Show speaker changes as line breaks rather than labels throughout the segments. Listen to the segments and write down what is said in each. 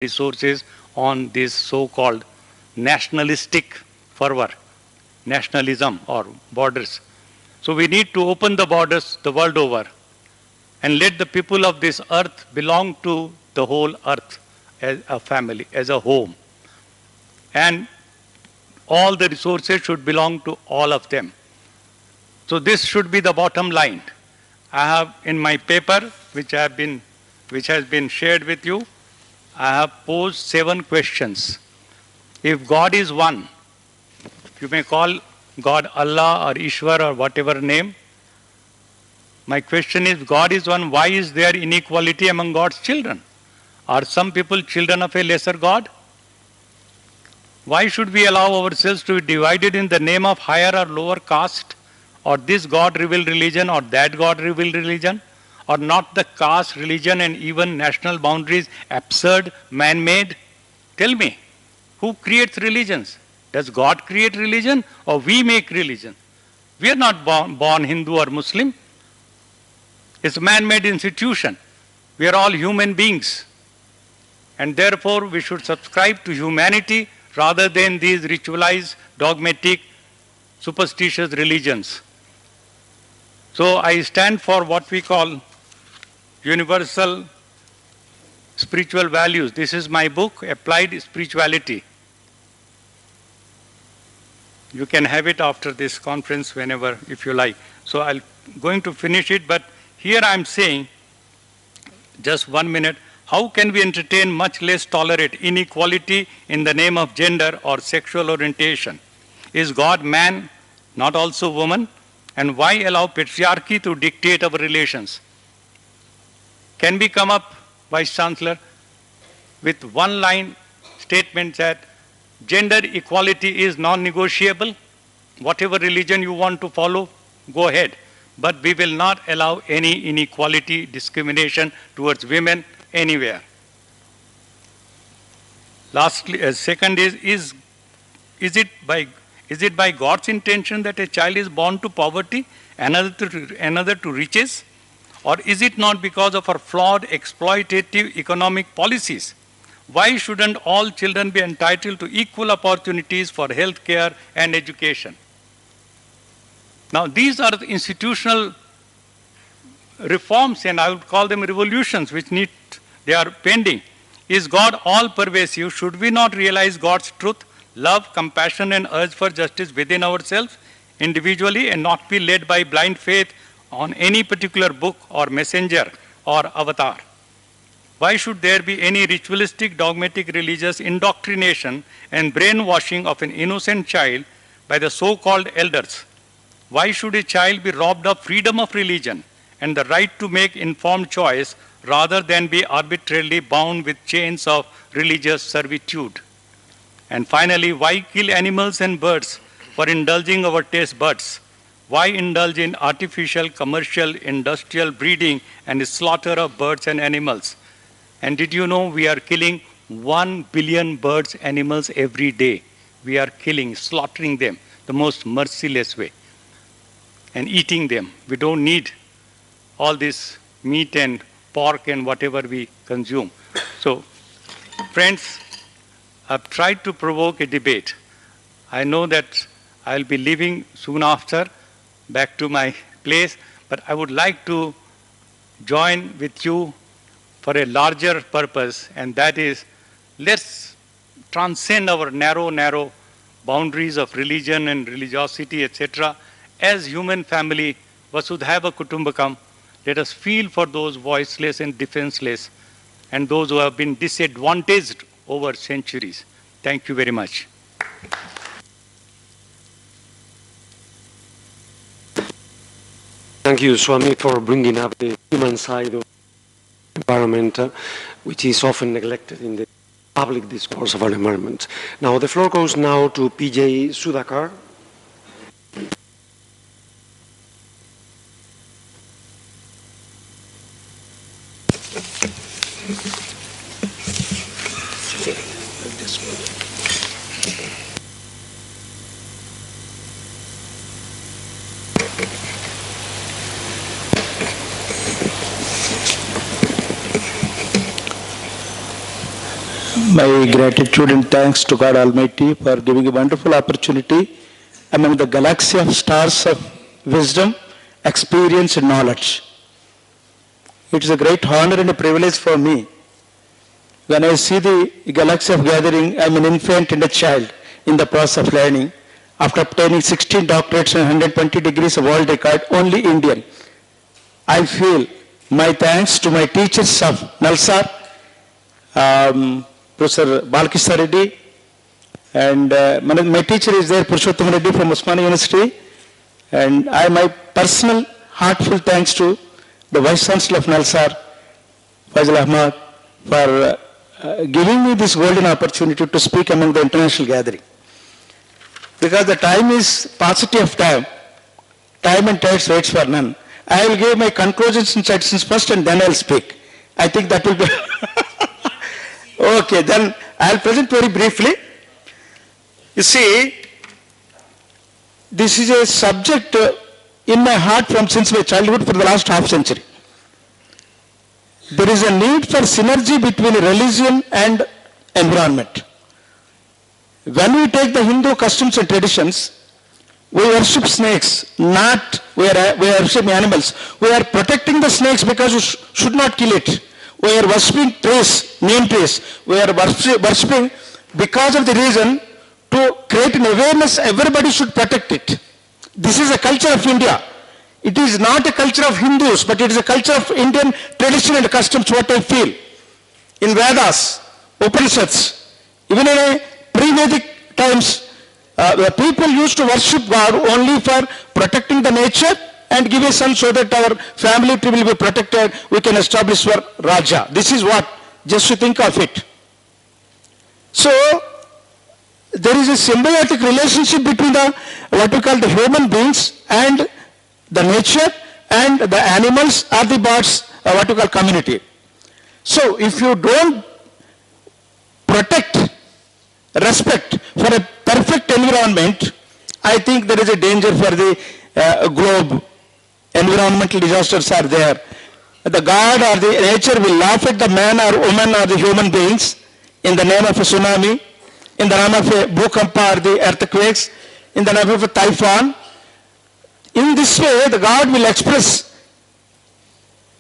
resources on this so-called nationalistic fervor, nationalism or borders. So we need to open the borders the world over and let the people of this earth belong to the whole earth as a family, as a home. And all the resources should belong to all of them. So this should be the bottom line. I have in my paper, which has been shared with you, I have posed 7 questions. If God is one, you may call God Allah or Ishwar or whatever name. My question is, God is one, why is there inequality among God's children? Are some people children of a lesser God? Why should we allow ourselves to be divided in the name of higher or lower caste, or this God revealed religion or that God revealed religion? Or not the caste, religion and even national boundaries absurd, man-made? Tell me, who creates religions? Does God create religion or we make religion? We are not born Hindu or Muslim. It's a man-made institution. We are all human beings. And therefore we should subscribe to humanity rather than these ritualized, dogmatic, superstitious religions. So I stand for what we call universal spiritual values. This is my book, Applied Spirituality. You can have it after this conference whenever, if you like. So I'm going to finish it, but here I'm saying, just 1 minute, how can we entertain, much less tolerate, inequality in the name of gender or sexual orientation? Is God man, not also woman? And why allow patriarchy to dictate our relations? Can we come up, Vice Chancellor, with one line statement that gender equality is non-negotiable? Whatever religion you want to follow, go ahead. But we will not allow any inequality, discrimination towards women anywhere. Lastly, second is it by God's intention that a child is born to poverty, another to riches? Or is it not because of our flawed exploitative economic policies? Why shouldn't all children be entitled to equal opportunities for health care and education? Now these are the institutional reforms, and I would call them revolutions, they are pending. Is God all pervasive? Should we not realize God's truth, love, compassion and urge for justice within ourselves individually and not be led by blind faith on any particular book or messenger or avatar? Why should there be any ritualistic, dogmatic, religious indoctrination and brainwashing of an innocent child by the so-called elders? Why should a child be robbed of freedom of religion and the right to make informed choice rather than be arbitrarily bound with chains of religious servitude? And finally, why kill animals and birds for indulging our taste buds? Why indulge in artificial, commercial, industrial breeding and slaughter of birds and animals? And did you know we are killing 1 billion birds, animals every day? We are killing, slaughtering them the most merciless way and eating them. We don't need all this meat and pork and whatever we consume. So, friends, I've tried to provoke a debate. I know that I'll be leaving soon after back to my place, but I would like to join with you for a larger purpose, and that is, let's transcend our narrow boundaries of religion and religiosity, etc. As human family, Vasudhaiva Kutumbakam, let us feel for those voiceless and defenseless and those who have been disadvantaged over centuries. Thank you very much.
Thank you, Swami, for bringing up the human side of environment, which is often neglected in the public discourse of our environment. Now, the floor goes now to PJ Sudhakar.
My gratitude and thanks to God Almighty for giving a wonderful opportunity among the galaxy of stars of wisdom, experience and knowledge. It is a great honor and a privilege for me. When I see the galaxy of gathering, I am an infant and a child in the process of learning. After obtaining 16 doctorates and 120 degrees of world record, only Indian, I feel my thanks to my teachers of Nalsar, Professor Balkisha Reddy, and my teacher is there, Purushottam Reddy from Osmania University, and my personal heartfelt thanks to the Vice Chancellor of Nalsar, Fazil Ahmad, for giving me this golden opportunity to speak among the international gathering. Because the time is paucity of time and tides waits for none. I will give my conclusions and suggestions first and then I will speak. I think that will be... Okay, then I will present very briefly. You see, this is a subject in my heart from since my childhood for the last half century. There is a need for synergy between religion and environment. When we take the Hindu customs and traditions, we worship snakes, not we are worshiping animals. We are protecting the snakes because we should not kill it. We are worshipping trees, neem trees. We are worshipping because of the reason to create an awareness, everybody should protect it. This is a culture of India. It is not a culture of Hindus, but it is a culture of Indian tradition and customs, what I feel. In Vedas, Upanishads, even in a pre-Vedic times, the people used to worship God only for protecting the nature and give a son so that our family tree will be protected, we can establish our Raja. This is what, just to think of it. So, there is a symbiotic relationship between the, what we call the human beings and the nature and the animals or the birds, what we call community. So, if you don't protect, respect for a perfect environment, I think there is a danger for the globe. Environmental disasters are there. The God or the nature will laugh at the man or woman or the human beings in the name of a tsunami, in the name of a bhukampa or the earthquakes, in the name of a typhoon. In this way, the God will express,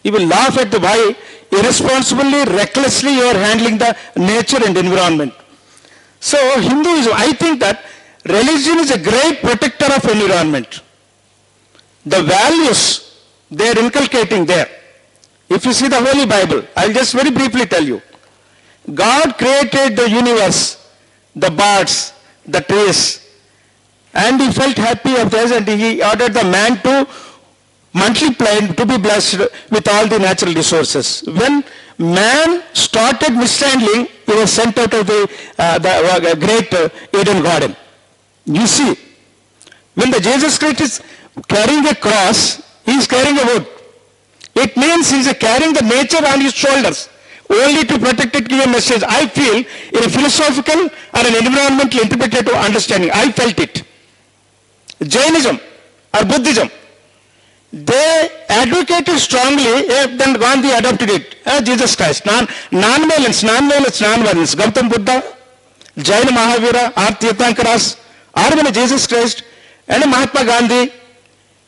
he will laugh at the way irresponsibly, recklessly you are handling the nature and environment. So Hinduism, I think that religion is a great protector of environment. The values they are inculcating there. If you see the Holy Bible, I'll just very briefly tell you. God created the universe, the birds, the trees, and he felt happy of this and he ordered the man to multiply and to be blessed with all the natural resources. When man started mishandling, he was sent out of the great Eden garden. You see, when the Jesus Christ is carrying a cross, he is carrying a wood. It means he is carrying the nature on his shoulders, only to protect it, give a message. I feel in a philosophical or an environmental interpretative understanding, I felt it. Jainism or Buddhism, they advocated strongly, then Gandhi adopted it, Jesus Christ, non-violence, Gautam Buddha, Jaina Mahavira, or Tirthankaras, or even Jesus Christ, and Mahatma Gandhi,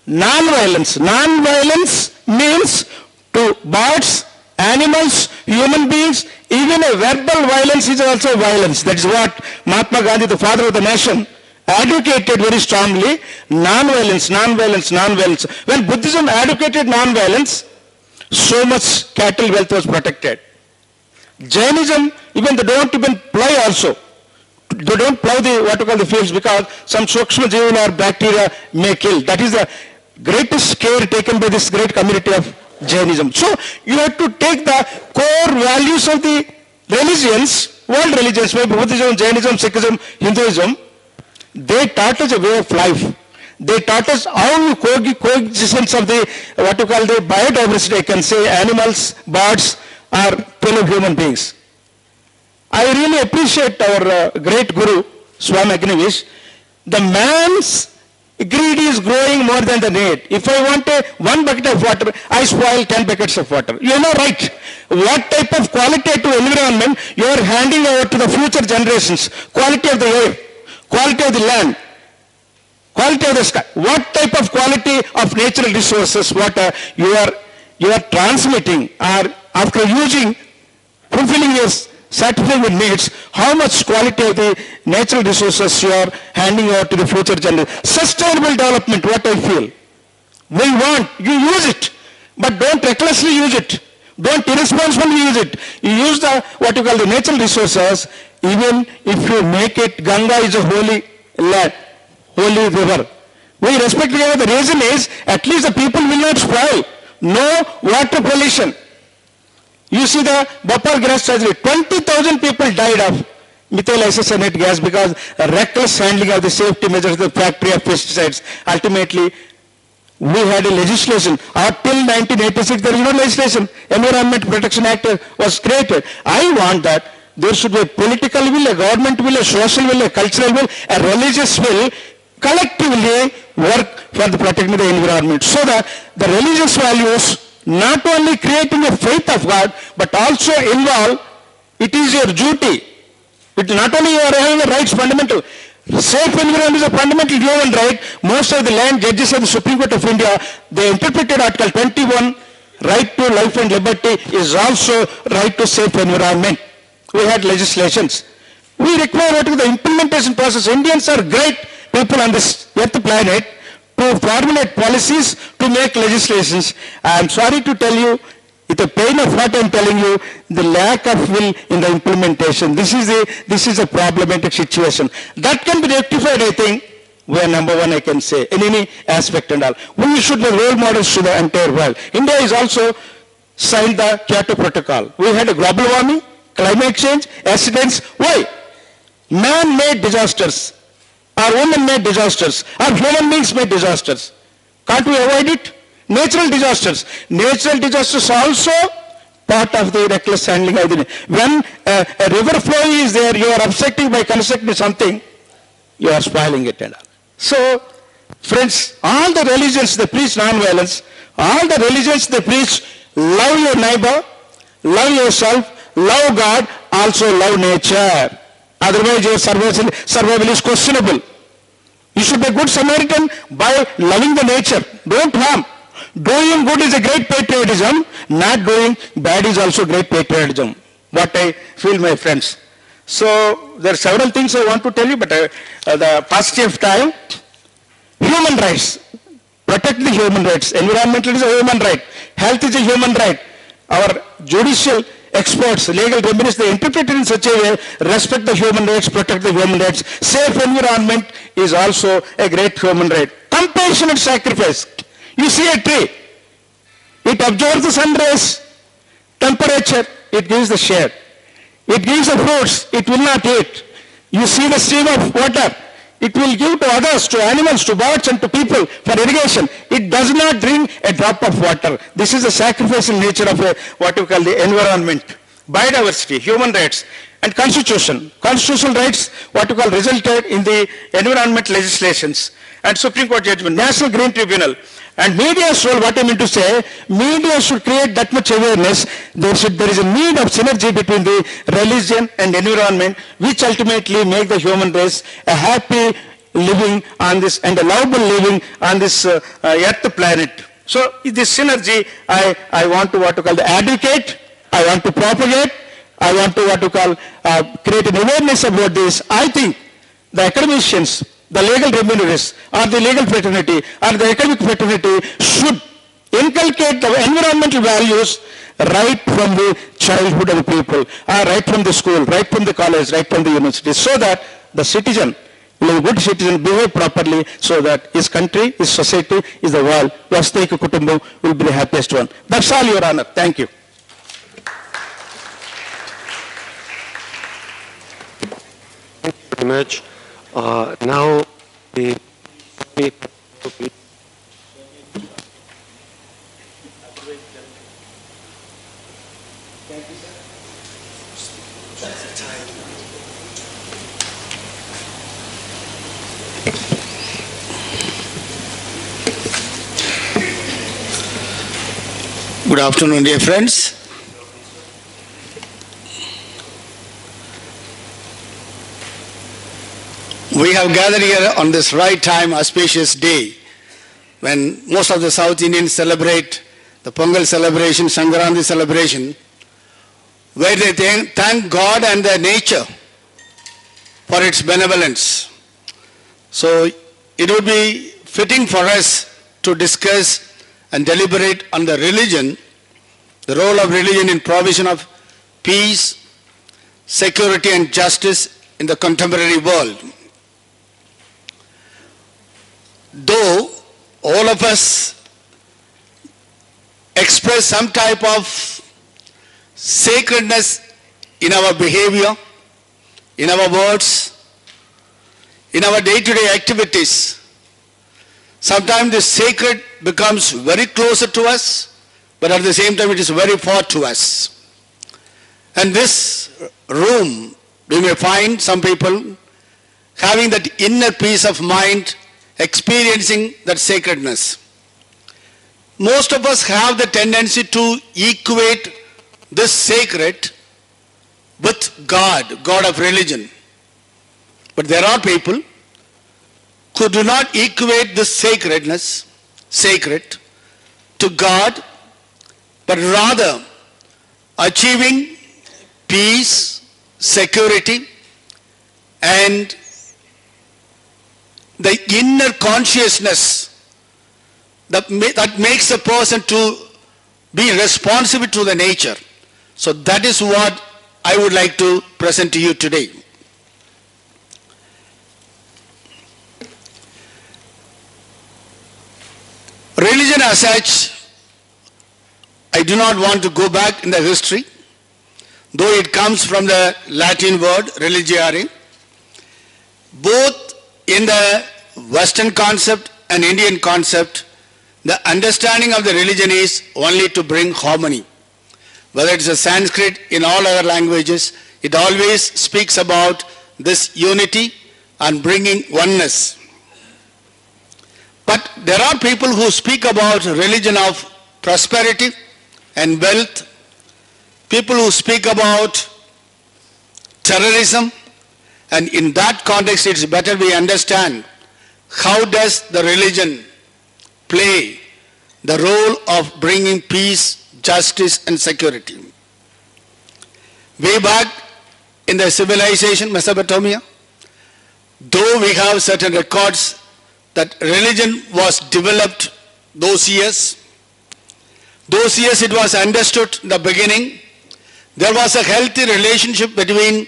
non-violence. Non-violence means to birds, animals, human beings, even a verbal violence is also violence. That is what Mahatma Gandhi, the father of the nation, advocated very strongly, non-violence. When Buddhism advocated non-violence, so much cattle wealth was protected. Jainism, even they don't even plow also. They don't plow the, what we call the fields because some Sukshma Jeeva or bacteria may kill. That is the greatest care taken by this great community of Jainism. So you have to take the core values of the religions, world religions, maybe Buddhism, Jainism, Sikhism, Hinduism. They taught us a way of life. They taught us how coexistence of the, what you call the biodiversity, I can say, animals, birds, or fellow human beings. I really appreciate our great Guru, Swami Agnivesh. The man's Greed is growing more than the need. If I want one bucket of water, I spoil 10 buckets of water. You know, right? What type of qualitative environment you are handing over to the future generations? Quality of the air, quality of the land, quality of the sky. What type of quality of natural resources, water you are transmitting, or after using, fulfilling your satisfying your needs, how much quality of the natural resources you are handing over to the future generation. Sustainable development, what I feel. We want, you use it, but don't recklessly use it. Don't irresponsibly use it. You use the, what you call the natural resources, even if you make it, Ganga is a holy land, holy river. We respect the river. The reason is, at least the people will not spoil. No water pollution. You see the Bhopal grass tragedy, 20,000 people died of methyl isocyanate gas because reckless handling of the safety measures, the factory of pesticides. Ultimately, we had a legislation. Till 1986, there is no legislation. Environment Protection Act was created. I want that there should be a political will, a government will, a social will, a cultural will, a religious will, collectively work for the protecting the environment, so that the religious values not only creating a faith of God, but also involve, it is your duty. It not only you are having a rights fundamental. Safe environment is a fundamental human right. Most of the land judges of the Supreme Court of India, they interpreted Article 21, right to life and liberty is also right to safe environment. We had legislations. We require what is the implementation process. Indians are great people on this earth planet to formulate policies, to make legislations. I am sorry to tell you, with the pain of what I am telling you, the lack of will in the implementation. This is a problematic situation. That can be rectified, I think. We are number one, I can say, in any aspect and all. We should be role models to the entire world. India is also signed the Kyoto Protocol. We had a global warming, climate change, accidents. Why? Man-made disasters. Or woman-made disasters, or human beings-made disasters. Can't we avoid it? Natural disasters. Natural disasters also part of the reckless handling of the... When a river flow is there, you are obstructing by constructing something, you are spoiling it and all. So, friends, all the religions, they preach non-violence. All the religions, they preach love your neighbor, love yourself, love God, also love nature. Otherwise, your survival is questionable. You should be a good Samaritan by loving the nature. Don't harm. Doing good is a great patriotism. Not doing bad is also great patriotism. What I feel, my friends. So, there are several things I want to tell you, but the paucity of time. Human rights. Protect the human rights. Environmental is a human right. Health is a human right. Our judicial experts, legal remedies, they interpret it in such a way, respect the human rights, protect the human rights. Safe environment is also a great human right. Compassionate sacrifice. You see a tree, it absorbs the sun rays, temperature, it gives the shade. It gives the fruits, it will not eat. You see the stream of water, it will give to others, to animals, to birds and to people for irrigation. It does not drink a drop of water. This is the sacrificial nature of what you call the environment. Biodiversity, human rights, and constitution. Constitutional rights, what you call, resulted in the environment legislations and Supreme Court judgment, National Green Tribunal. And media's role, what I mean to say, media should create that much awareness. There is a need of synergy between the religion and environment, which ultimately make the human race a happy living on this and a lovable living on this earth planet. So this synergy, I want to what to call the advocate, I want to propagate, I want to what to call create an awareness about this. I think the academicians, the legal remuneraries, or the legal fraternity, or the academic fraternity should inculcate the environmental values right from the childhood of the people, or right from the school, right from the college, right from the university, so that the citizen, a good citizen, behave properly, so that his country, his society, is the world. Vastaika Kutumbam will be the happiest one. That's all, Your Honor. Thank you.
Thank you very much. Now, the
Good afternoon, dear friends. We have gathered here on this right time, auspicious day, when most of the South Indians celebrate the Pongal celebration, Sankranti celebration, where they thank God and the nature for its benevolence. So it would be fitting for us to discuss and deliberate on the religion, the role of religion in provision of peace, security and justice in the contemporary world. Though all of us express some type of sacredness in our behavior, in our words, in our day-to-day activities, sometimes the sacred becomes very closer to us, but at the same time it is very far to us. And this room, we may find some people having that inner peace of mind, experiencing that sacredness. Most of us have the tendency to equate this sacred with God, God of religion. But there are people who do not equate this sacredness, sacred, to God, but rather achieving peace, security, and the inner consciousness that makes a person to be responsive to the nature. So that is what I would like to present to you today. Religion as such, I do not want to go back in the history, though it comes from the Latin word religiare. Both in the Western concept and Indian concept, the understanding of the religion is only to bring harmony. Whether it's a Sanskrit, in all other languages, it always speaks about this unity and bringing oneness. But there are people who speak about religion of prosperity and wealth, people who speak about terrorism, and in that context it's better we understand how does the religion play the role of bringing peace, justice and security. Way back in the civilization Mesopotamia, though we have certain records that religion was developed those years it was understood in the beginning, there was a healthy relationship between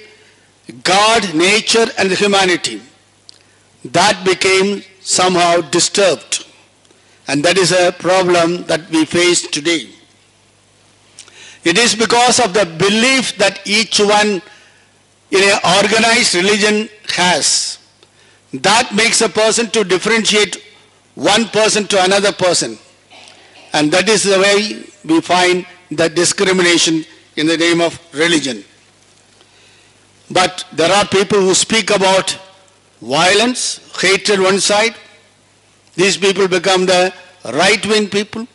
God, nature and humanity. That became somehow disturbed, and that is a problem that we face today. It is because of the belief that each one in an organized religion has. That makes a person to differentiate one person to another person. And that is the way we find the discrimination in the name of religion. But there are people who speak about violence, hatred one side. These people become the right-wing people.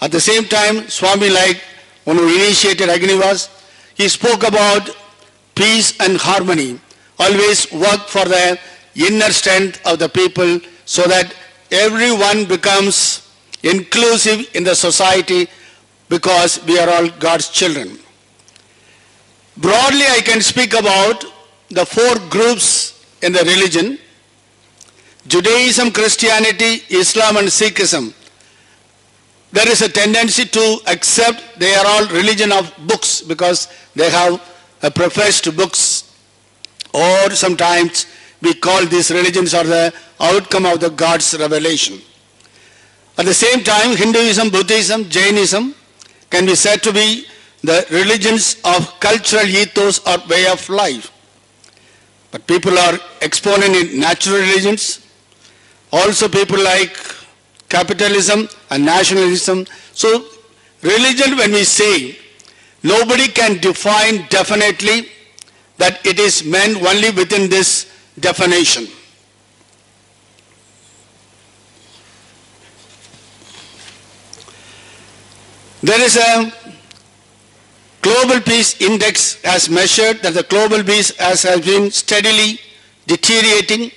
At the same time, Swami, like one who initiated Agnivas, he spoke about peace and harmony. Always work for the inner strength of the people so that everyone becomes inclusive in the society because we are all God's children. Broadly, I can speak about the four groups in the religion: Judaism, Christianity, Islam and Sikhism. There is a tendency to accept they are all religion of books because they have professed books, or sometimes we call these religions are the outcome of the God's revelation. At the same time, Hinduism, Buddhism, Jainism can be said to be the religions of cultural ethos or way of life. But people are exponent in natural religions. Also people like capitalism and nationalism. So religion, when we say, nobody can define definitely that it is meant only within this definition. There is a Global Peace Index has measured that the global peace has been steadily deteriorating.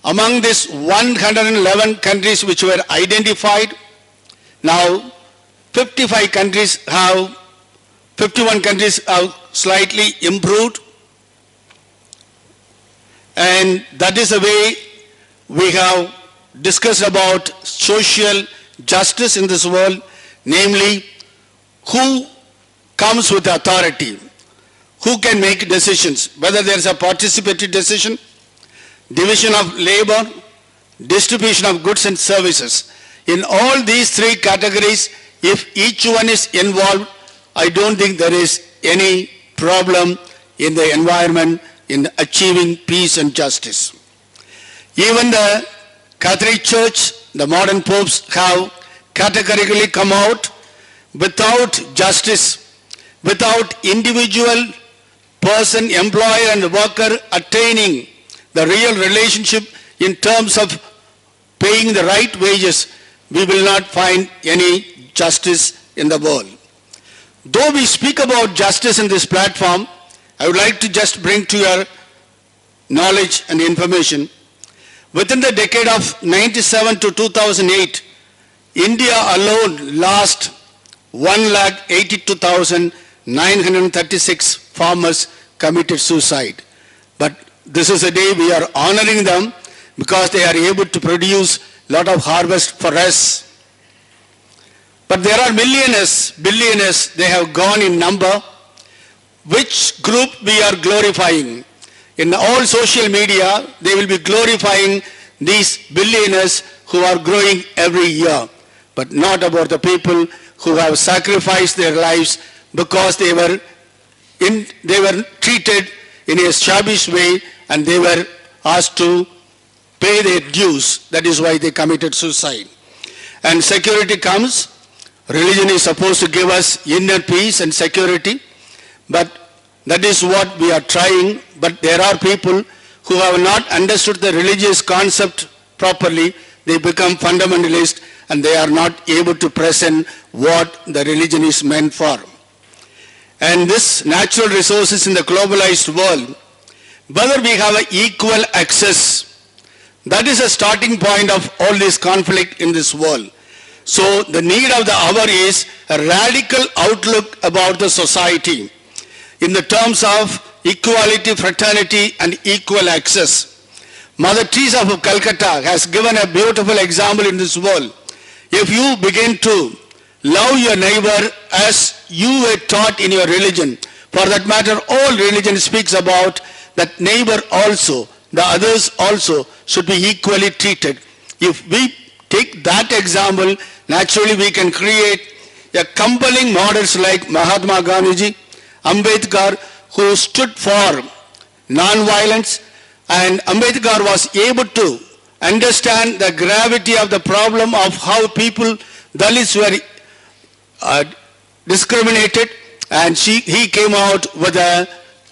Among these 111 countries which were identified, now 51 countries have slightly improved. And that is the way we have discussed about social justice in this world, namely who comes with authority, who can make decisions, whether there is a participatory decision, division of labor, distribution of goods and services. In all these three categories, if each one is involved, I don't think there is any problem in the environment in achieving peace and justice. Even the Catholic Church, the modern popes have categorically come out without justice, without individual person, employer and worker attaining the real relationship in terms of paying the right wages, we will not find any justice in the world. Though we speak about justice in this platform, I would like to just bring to your knowledge and information. Within the decade of 97 to 2008, India alone lost 182,936 farmers committed suicide. But this is a day we are honoring them because they are able to produce a lot of harvest for us. But there are millionaires, billionaires, they have gone in number. Which group we are glorifying? In all social media, they will be glorifying these billionaires who are growing every year, but not about the people who have sacrificed their lives because they were treated in a shabby way and they were asked to pay their dues. That is why they committed suicide. And security comes. Religion is supposed to give us inner peace and security, but that is what we are trying. But there are people who have not understood the religious concept properly. They become fundamentalist and they are not able to present what the religion is meant for. And this natural resources in the globalized world, whether we have an equal access, that is a starting point of all this conflict in this world. So the need of the hour is a radical outlook about the society in the terms of equality, fraternity and equal access. Mother Teresa of Calcutta has given a beautiful example in this world. If you begin to love your neighbor as you were taught in your religion, for that matter all religion speaks about that neighbor also, the others also should be equally treated. If we take that example, naturally we can create a compelling models like Mahatma Gandhi, Ambedkar, who stood for non-violence, and Ambedkar was able to understand the gravity of the problem of how people, Dalits were discriminated, and he came out with a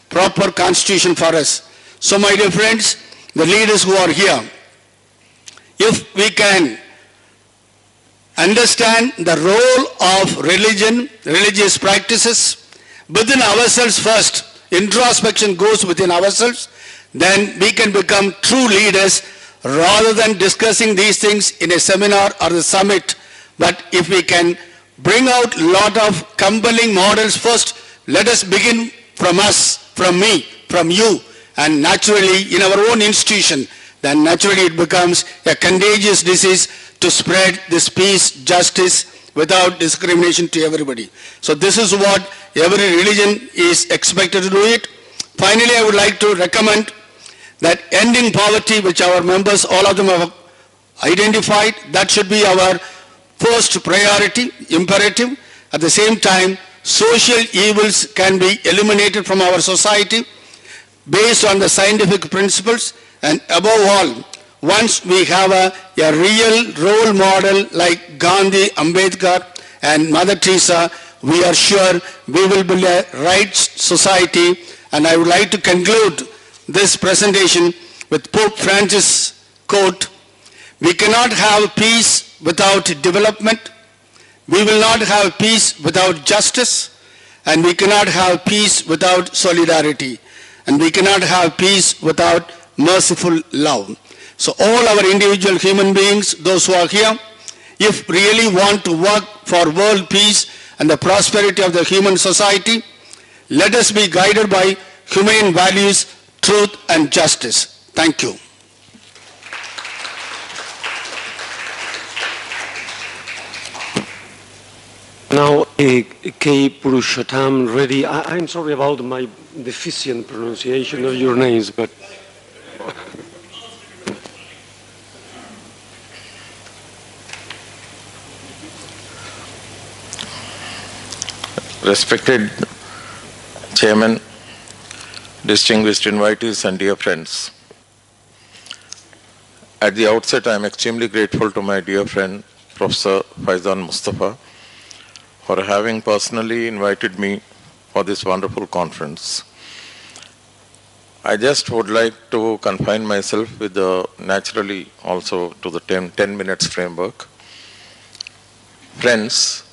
proper constitution for us. So my dear friends, the leaders who are here, if we can understand the role of religion, religious practices within ourselves first, introspection goes within ourselves, then we can become true leaders rather than discussing these things in a seminar or a summit. But if we can bring out a lot of compelling models first, let us begin from us, from me, from you, and naturally in our own institution, then naturally it becomes a contagious disease to spread this peace, justice without discrimination to everybody. So this is what every religion is expected to do it. Finally, I would like to recommend that ending poverty, which our members, all of them have identified, that should be our first priority, imperative. At the same time, social evils can be eliminated from our society based on the scientific principles, and above all, once we have a real role model like Gandhi, Ambedkar and Mother Teresa, we are sure we will build a right society. And I would like to conclude this presentation with Pope Francis' quote, "We cannot have peace without development. We will not have peace without justice, and we cannot have peace without solidarity, and we cannot have peace without merciful love. So all our individual human beings, those who are here, if really want to work for world peace and the prosperity of the human society, let us be guided by humane values, truth and justice. Thank you.
Now, K. Purushottam Reddy, I'm sorry about my deficient pronunciation of your names, but...
Respected Chairman, distinguished invitees and dear friends. At the outset, I am extremely grateful to my dear friend, Professor Faizan Mustafa, for having personally invited me for this wonderful conference. I just would like to confine myself with naturally also to the 10 minutes framework. Friends,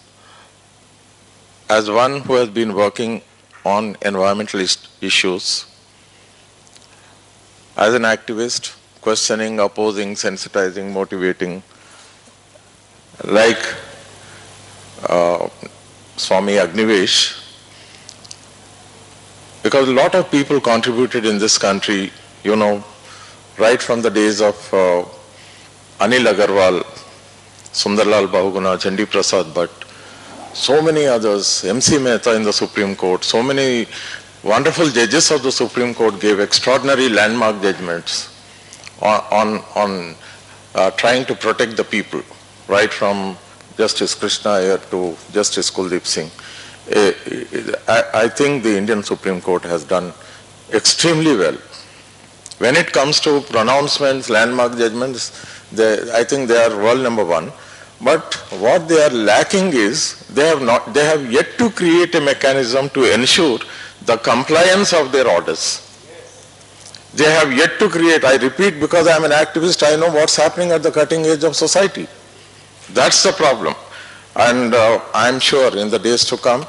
as one who has been working on environmental issues, as an activist, questioning, opposing, sensitizing, motivating, like Swami Agnivesh, because a lot of people contributed in this country, right from the days of Anil Agarwal, Sundarlal Bahuguna, Chandi Prasad Bhatt, so many others, M.C. Mehta in the Supreme Court, so many wonderful judges of the Supreme Court gave extraordinary landmark judgments on trying to protect the people, right from Justice Krishna Iyer to Justice Kuldeep Singh. I think the Indian Supreme Court has done extremely well. When it comes to pronouncements, landmark judgments, I think they are world number one. But what they are lacking is they have yet to create a mechanism to ensure the compliance of their orders. They have yet to create, I repeat, because I am an activist, I know what's happening at the cutting edge of society. That's the problem. And I am sure in the days to come,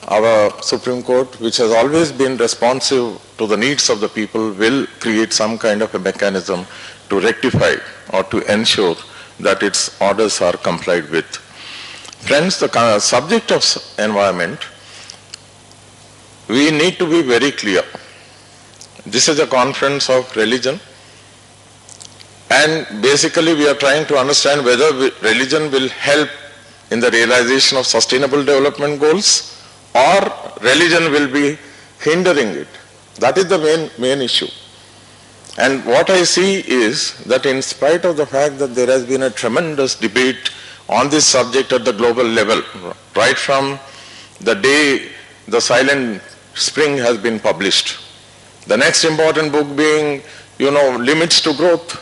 our Supreme Court, which has always been responsive to the needs of the people, will create some kind of a mechanism to rectify or to ensure that its orders are complied with. Friends, the subject of environment, we need to be very clear. This is a conference of religion, and basically we are trying to understand whether religion will help in the realization of sustainable development goals or religion will be hindering it. That is the main issue. And what I see is that in spite of the fact that there has been a tremendous debate on this subject at the global level, right from the day the Silent Spring has been published, the next important book being, Limits to Growth,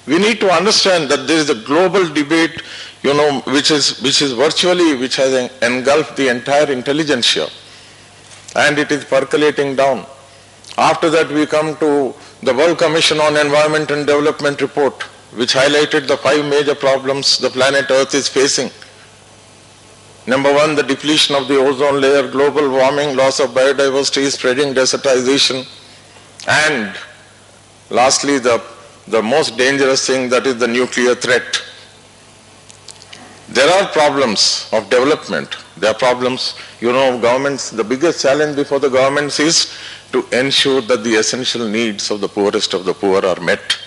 we need to understand that there is a global debate, which has engulfed the entire intelligentsia, and it is percolating down. After that, we come to the World Commission on Environment and Development report, which highlighted the 5 major problems the planet Earth is facing. Number 1, the depletion of the ozone layer, global warming, loss of biodiversity, spreading desertization, and lastly, the most dangerous thing, that is the nuclear threat. There are problems of development. There are problems, governments, the biggest challenge before the governments is to ensure that the essential needs of the poorest of the poor are met.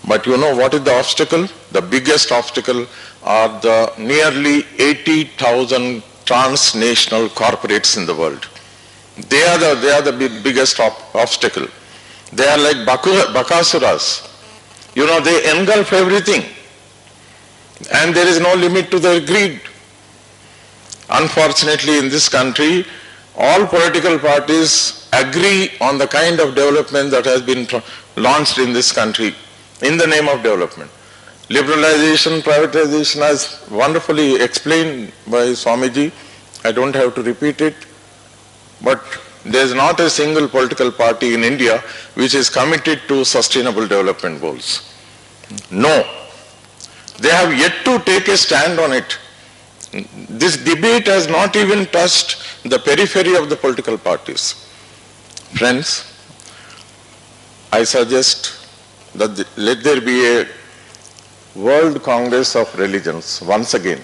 But what is the obstacle? The biggest obstacle are the nearly 80,000 transnational corporates in the world. They are the biggest obstacle. They are like Bakasuras. They engulf everything. And there is no limit to their greed. Unfortunately, in this country, all political parties agree on the kind of development that has been launched in this country in the name of development. Liberalization, privatization, as wonderfully explained by Swamiji, I don't have to repeat it, but there is not a single political party in India which is committed to sustainable development goals. No. They have yet to take a stand on it. This debate has not even touched the periphery of the political parties. Friends, I suggest that let there be a World Congress of Religions once again.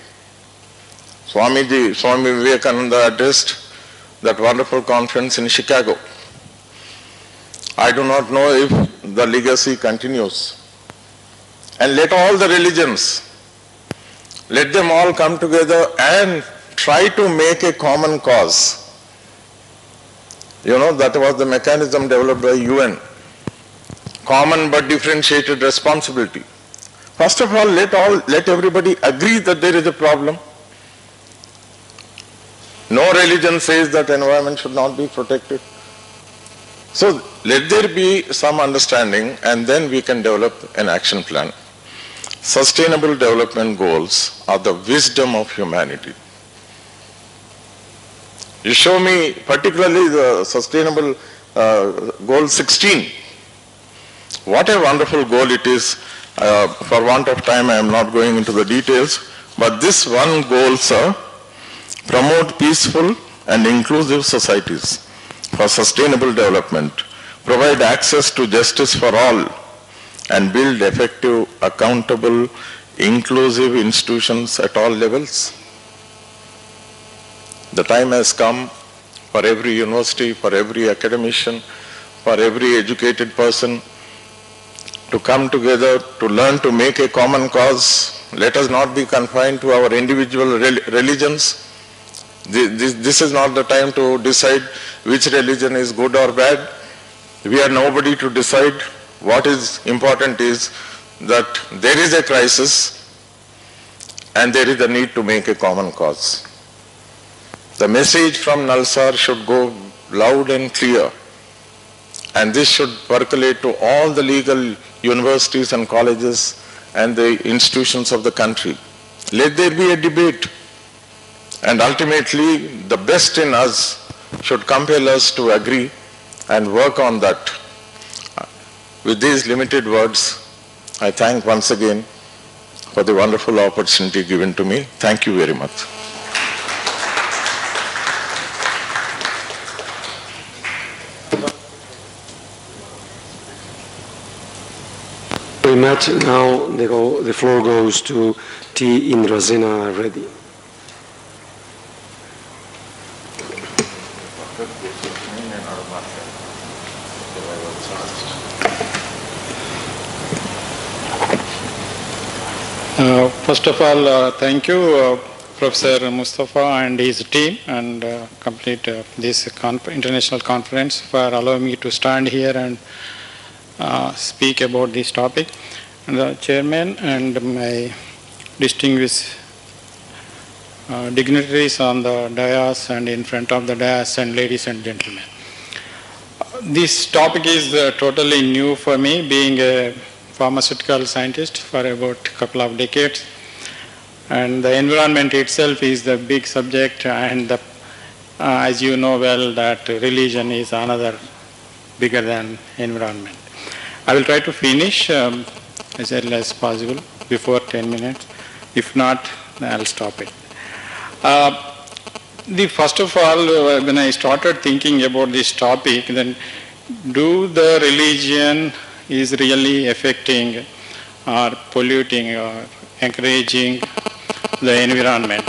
Swami Vivekananda addressed that wonderful conference in Chicago. I do not know if the legacy continues. And let all the religions, let them all come together and try to make a common cause. You know, that was the mechanism developed by UN. Common but differentiated responsibility. First of all, let everybody agree that there is a problem. No religion says that environment should not be protected. So let there be some understanding, and then we can develop an action plan. Sustainable development goals are the wisdom of humanity. You show me particularly the sustainable goal 16. What a wonderful goal it is. For want of time, I am not going into the details, but this one goal, sir, promote peaceful and inclusive societies for sustainable development, provide access to justice for all, and build effective, accountable, inclusive institutions at all levels. The time has come for every university, for every academician, for every educated person to come together, to learn to make a common cause. Let us not be confined to our individual religions. This is not the time to decide which religion is good or bad. We are nobody to decide. What is important is that there is a crisis and there is a need to make a common cause. The message from Nalsar should go loud and clear, and this should percolate to all the legal universities and colleges and the institutions of the country. Let there be a debate, and ultimately the best in us should compel us to agree and work on that. With these limited words, I thank once again for the wonderful opportunity given to me. Thank you very much.
Very much. Now the floor goes to T. Indrasena Reddy.
First of all, thank you, Professor Mustafa and his team, and complete this international conference for allowing me to stand here and speak about this topic. And the chairman and my distinguished dignitaries on the dais and in front of the dais, and ladies and gentlemen. This topic is totally new for me, being a pharmaceutical scientist for about a couple of decades. And the environment itself is the big subject, and as you know well, that religion is another bigger than environment. I will try to finish as early as possible, before 10 minutes. If not, I'll stop it. First of all, when I started thinking about this topic, then do the religion is really affecting or polluting or encouraging the environment?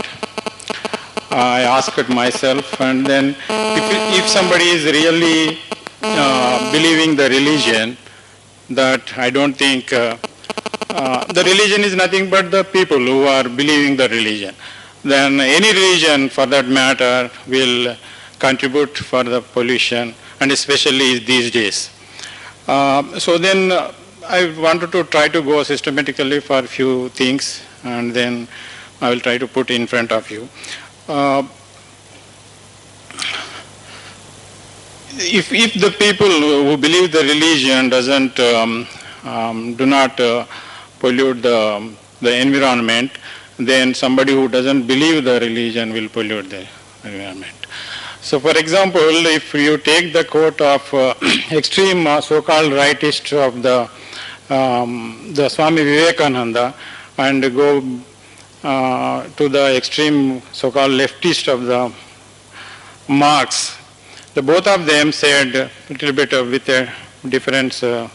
I asked myself, and then if somebody is really believing the religion, that I don't think the religion is nothing but the people who are believing the religion. Then any religion for that matter will contribute for the pollution, and especially these days. So then I wanted to try to go systematically for a few things, and then I will try to put in front of you. If the people who believe the religion do not pollute the environment, then somebody who doesn't believe the religion will pollute the environment. So, for example, if you take the quote of extreme so-called rightist of the Swami Vivekananda and go to the extreme so-called leftist of the Marx, the both of them said a little bit with a difference of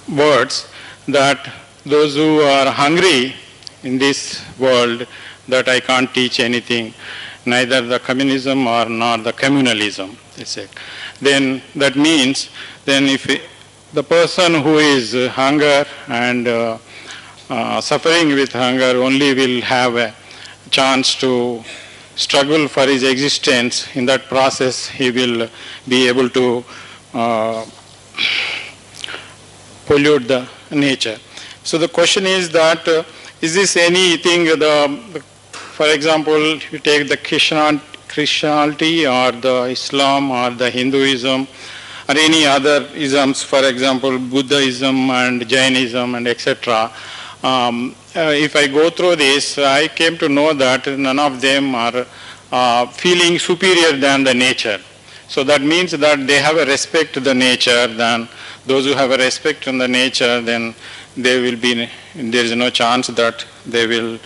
words, that those who are hungry in this world, that I can't teach anything, neither the communism or nor the communalism, they said. Then that means, then if the person who is hunger and suffering with hunger only will have a chance to struggle for his existence, in that process he will be able to pollute the nature. So the question is that, is this anything, for example, you take the Christianity or the Islam or the Hinduism or any other isms, for example, Buddhism and Jainism and etc. If I go through this, I came to know that none of them are feeling superior than the nature. So that means that they have a respect to the nature. Than those who have a respect in the nature, then they will be, there is no chance that they will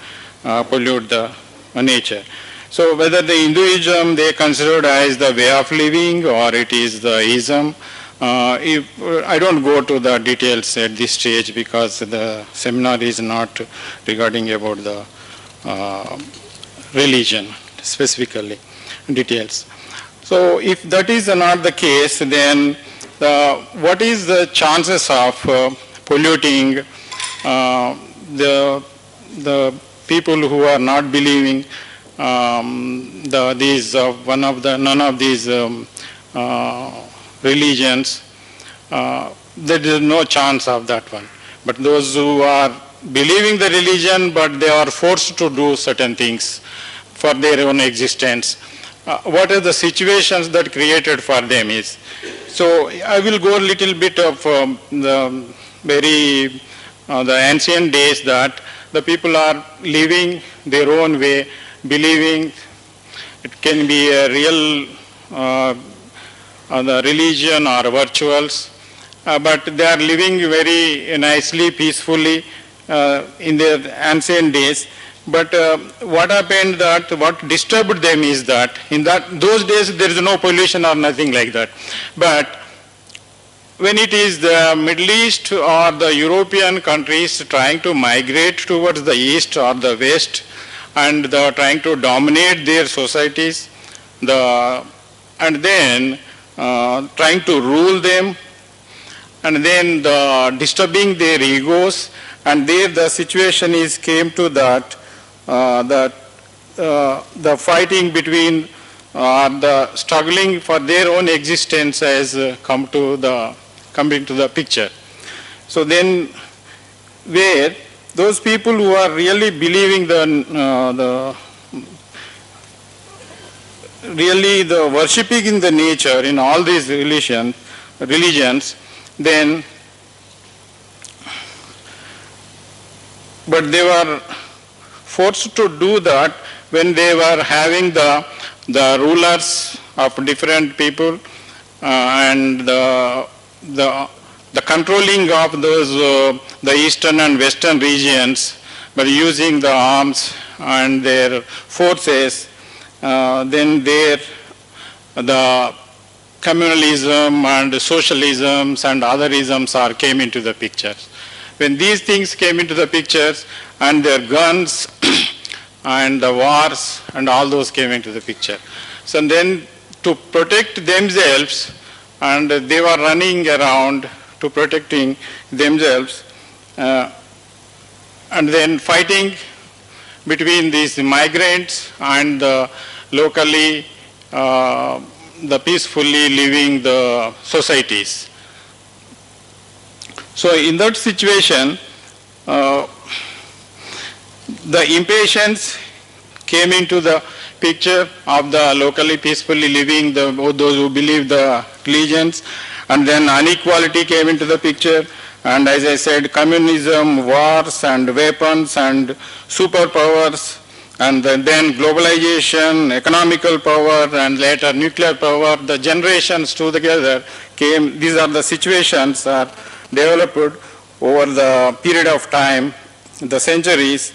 pollute the nature. So whether the Hinduism they considered as the way of living or it is the ism, I don't go to the details at this stage because the seminar is not regarding about the religion specifically, details. So if that is not the case, then what is the chances of polluting the people who are not believing none of these religions? There is no chance of that one. But those who are believing the religion, but they are forced to do certain things for their own existence, what are the situations that created for them is? So I will go a little bit of the ancient days, that the people are living their own way, believing it can be a real the religion or virtuals, but they are living very nicely, peacefully in their ancient days. But what happened, that what disturbed them is that in those days there is no pollution or nothing like that. But when it is the Middle East or the European countries trying to migrate towards the East or the West, and they are trying to dominate their societies, and then trying to rule them, and then disturbing their egos, and there the situation came to that, the fighting between the struggling for their own existence has come into the picture. So then, where those people who are really believing the worshipping in the nature in all these religions, then, but they were forced to do that when they were having the rulers of different people and the controlling of those the eastern and western regions, by using the arms and their forces. Then the communalism and socialisms and other isms came into the picture. When these things came into the pictures, and their guns and the wars and all those came into the picture. So then, to protect themselves, and they were running around to protecting themselves, and then fighting between these migrants and the locally the peacefully living the societies. So in that situation, the impatience came into the picture of the locally peacefully living, those who believe the religions, and then inequality came into the picture, and as I said, communism, wars and weapons and superpowers, and then globalization, economical power, and later nuclear power, the generations together came. These are the situations that developed over the period of time the centuries.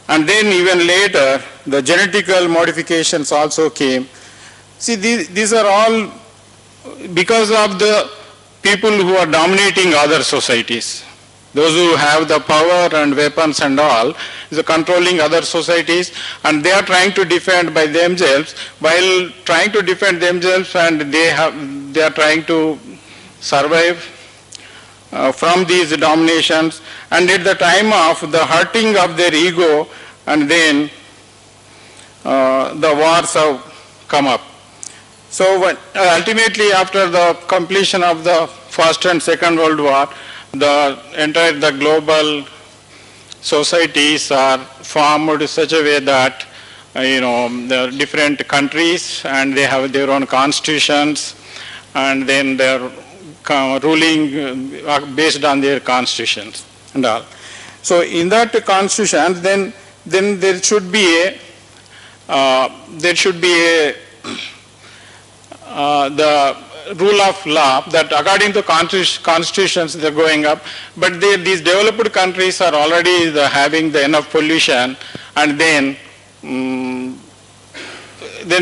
And then even later, the genetical modifications also came. See, these are all because of the people who are dominating other societies. Those who have the power and weapons and all, is controlling other societies, and they are trying to defend by themselves. While trying to defend themselves, and they are trying to survive from these dominations, and at the time of the hurting of their ego, and then the wars have come up. So ultimately, after the completion of the First and Second World War, the global societies are formed in such a way that the different countries, and they have their own constitutions, and then they're ruling based on their constitutions and all. So in that constitution, then there should be the rule of law, that according to constitutions they're going up, but these developed countries are already having enough pollution, and then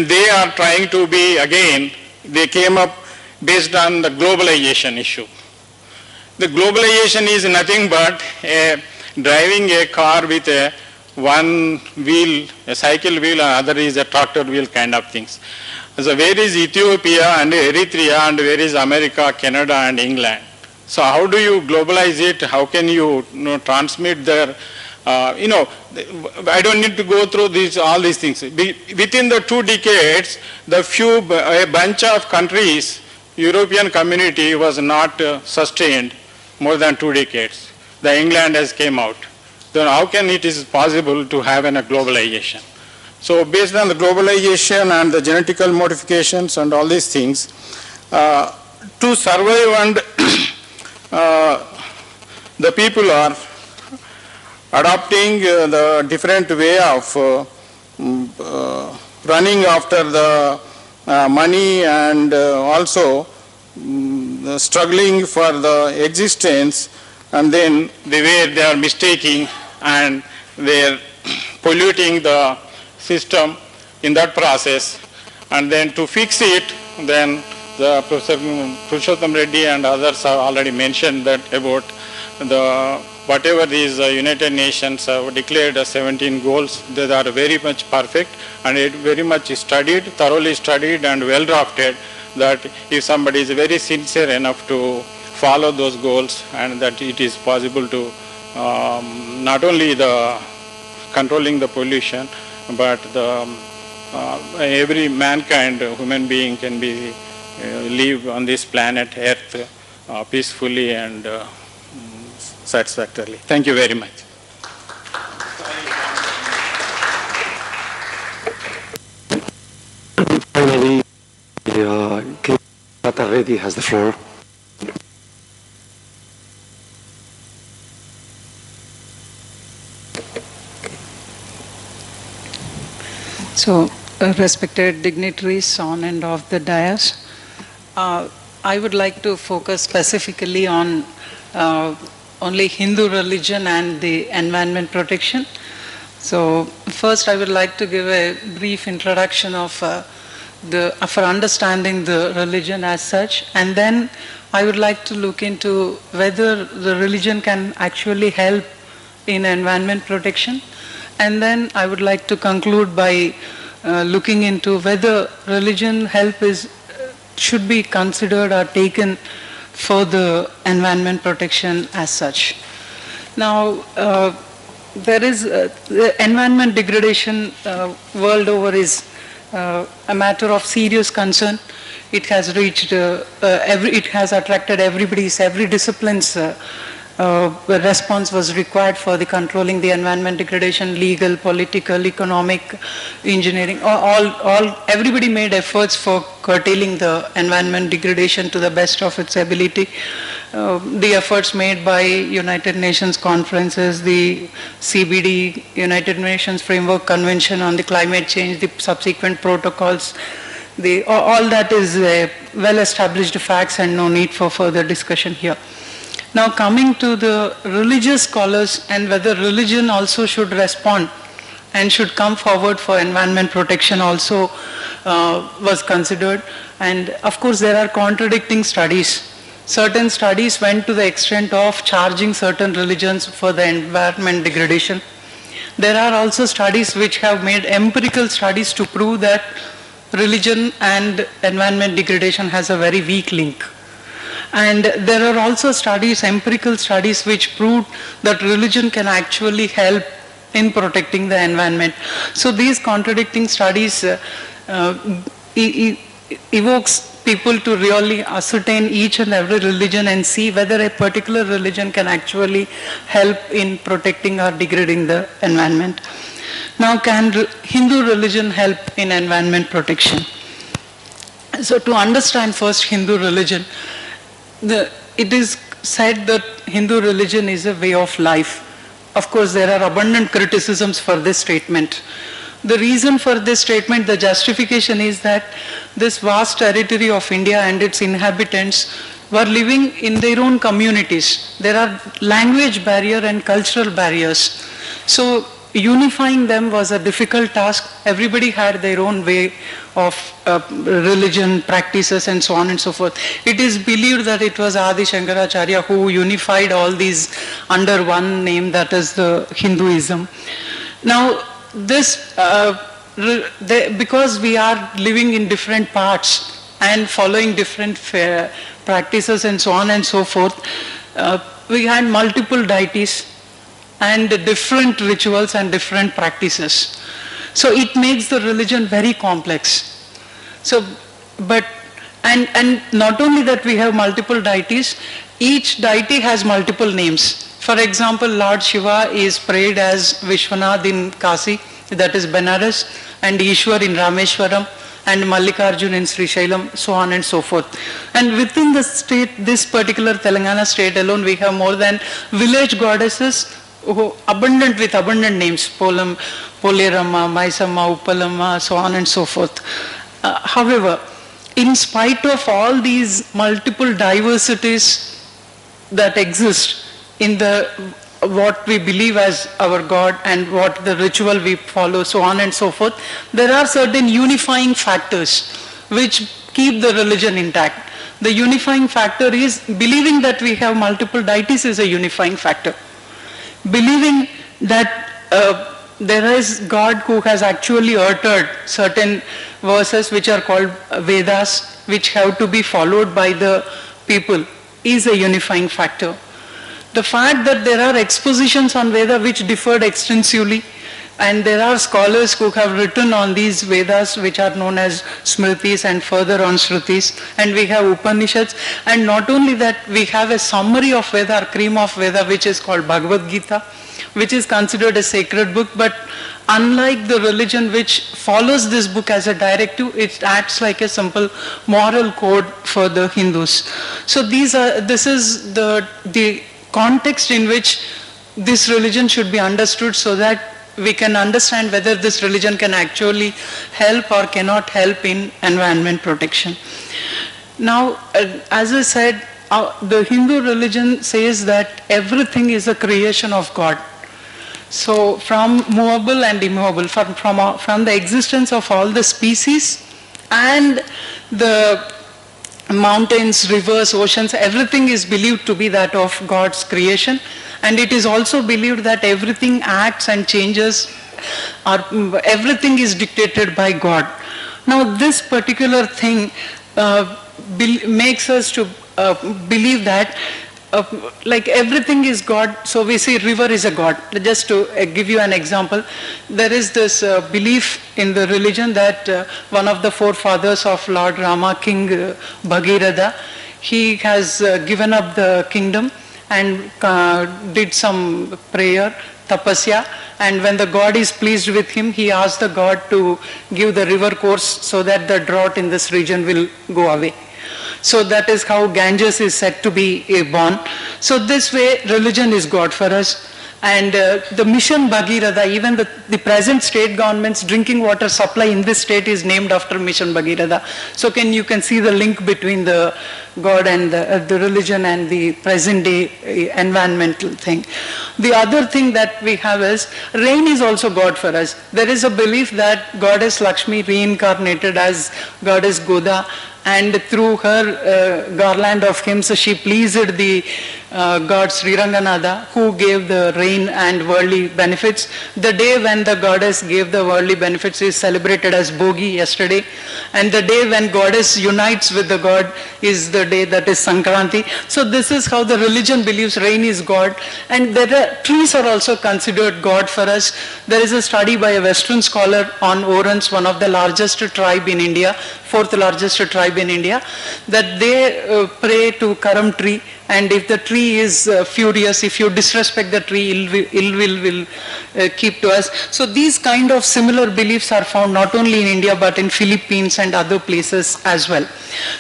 they are trying to be, again, they came up based on the globalization issue. The globalization is nothing but driving a car with one wheel, a cycle wheel, and other is a tractor wheel kind of things. So where is Ethiopia and Eritrea, and where is America, Canada and England? So how do you globalize it? How can you, transmit their, I don't need to go through all these things. Within the 2 decades, a bunch of countries, European community was not sustained more than 2 decades. The England has came out. Then how can it is possible to have a globalization? So based on the globalization and the genetical modifications and all these things, to survive, and the people are adopting the different way of running after the money, and also struggling for the existence, and then the way they are mistaking and they are polluting the system in that process. And then to fix it, then the Professor Purushottam Reddy and others have already mentioned that about whatever these United Nations have declared as 17 goals, they are very much perfect, and it very much studied, thoroughly studied and well drafted, that if somebody is very sincere enough to follow those goals, and that it is possible to not only the controlling the pollution, but every mankind, human being, can be live on this planet Earth peacefully and satisfactorily. Thank you very much.
Finally, Tata Reddy has the floor.
So, respected dignitaries on and off the dais, I would like to focus specifically on only Hindu religion and the environment protection. So, first I would like to give a brief introduction of for understanding the religion as such, and then I would like to look into whether the religion can actually help in environment protection. And then I would like to conclude by looking into whether religion help should be considered or taken for the environment protection as such. Now, there is the environment degradation world over is a matter of serious concern. It has reached it has attracted every discipline's response was required for the controlling the environment degradation, legal, political, economic, engineering, everybody made efforts for curtailing the environment degradation to the best of its ability. The efforts made by United Nations conferences, the CBD, United Nations Framework Convention on the Climate Change, the subsequent protocols, all that is well-established facts and no need for further discussion here. Now coming to the religious scholars and whether religion also should respond and should come forward for environment protection also was considered. And of course there are contradicting studies. Certain studies went to the extent of charging certain religions for the environment degradation. There are also studies which have made empirical studies to prove that religion and environment degradation has a very weak link. And there are also studies, empirical studies, which proved that religion can actually help in protecting the environment. So these contradicting studies evokes people to really ascertain each and every religion and see whether a particular religion can actually help in protecting or degrading the environment. Now, can Hindu religion help in environment protection? So to understand first Hindu religion, it is said that Hindu religion is a way of life. Of course, there are abundant criticisms for this statement. The reason for this statement, the justification is that this vast territory of India and its inhabitants were living in their own communities. There are language barrier and cultural barriers. So unifying them was a difficult task. Everybody had their own way of religion, practices and so on and so forth. It is believed that it was Adi Shankaracharya who unified all these under one name, that is the Hinduism. Now this, because we are living in different parts and following different practices and so on and so forth, we had multiple deities and different rituals and different practices. So it makes the religion very complex. So, and not only that we have multiple deities, each deity has multiple names. For example, Lord Shiva is prayed as Vishwanath in Kasi, that is Benares, and Ishwar in Rameshwaram, and Mallikarjun in Srishailam, so on and so forth. And within the state, this particular Telangana state alone, we have more than village goddesses who abundant with abundant names, Polam, Polerama, Maisamma, Uppalama, so on and so forth. However, in spite of all these multiple diversities that exist in the what we believe as our God and what the ritual we follow, so on and so forth, there are certain unifying factors which keep the religion intact. The unifying factor is believing that we have multiple deities is a unifying factor. Believing that there is God who has actually uttered certain verses which are called Vedas, which have to be followed by the people, is a unifying factor. The fact that there are expositions on Veda which differed extensively, and there are scholars who have written on these Vedas which are known as Smritis and further on Shrutis, and we have Upanishads, and not only that, we have a summary of Veda or cream of Veda which is called Bhagavad Gita, which is considered a sacred book, but unlike the religion which follows this book as a directive, it acts like a simple moral code for the Hindus. So this is the context in which this religion should be understood, so that we can understand whether this religion can actually help or cannot help in environment protection. Now, as I said, the Hindu religion says that everything is a creation of God. So from movable and immovable, from the existence of all the species and the mountains, rivers, oceans, everything is believed to be that of God's creation. And it is also believed that everything acts and changes, or everything is dictated by God. Now this particular thing makes us to believe that like everything is God. So we say river is a God. Just to give you an example, there is this belief in the religion that one of the forefathers of Lord Rama, King Bhagirath, he has given up the kingdom and did some prayer, tapasya, and when the God is pleased with him, he asked the God to give the river course so that the drought in this region will go away. So that is how Ganges is said to be born. So this way religion is God for us. And the Mission Bhagirath, even the present state government's drinking water supply in this state is named after Mission Bhagirath. So you can see the link between the God and the religion and the present day environmental thing. The other thing that we have is rain is also God for us. There is a belief that Goddess Lakshmi reincarnated as Goddess Goda, and through her garland of hymns she pleased the god Sri Ranganatha, who gave the rain and worldly benefits. The day when the goddess gave the worldly benefits is celebrated as Bogi yesterday, and the day when goddess unites with the god is the day that is Sankranti. So this is how the religion believes rain is God, and trees are also considered God for us. There is a study by a Western scholar on Orans, one of the largest tribe in India, fourth largest tribe in India, that they pray to Karam tree, and if the tree is furious, if you disrespect the tree, ill will keep to us. So these kind of similar beliefs are found not only in India but in Philippines and other places as well.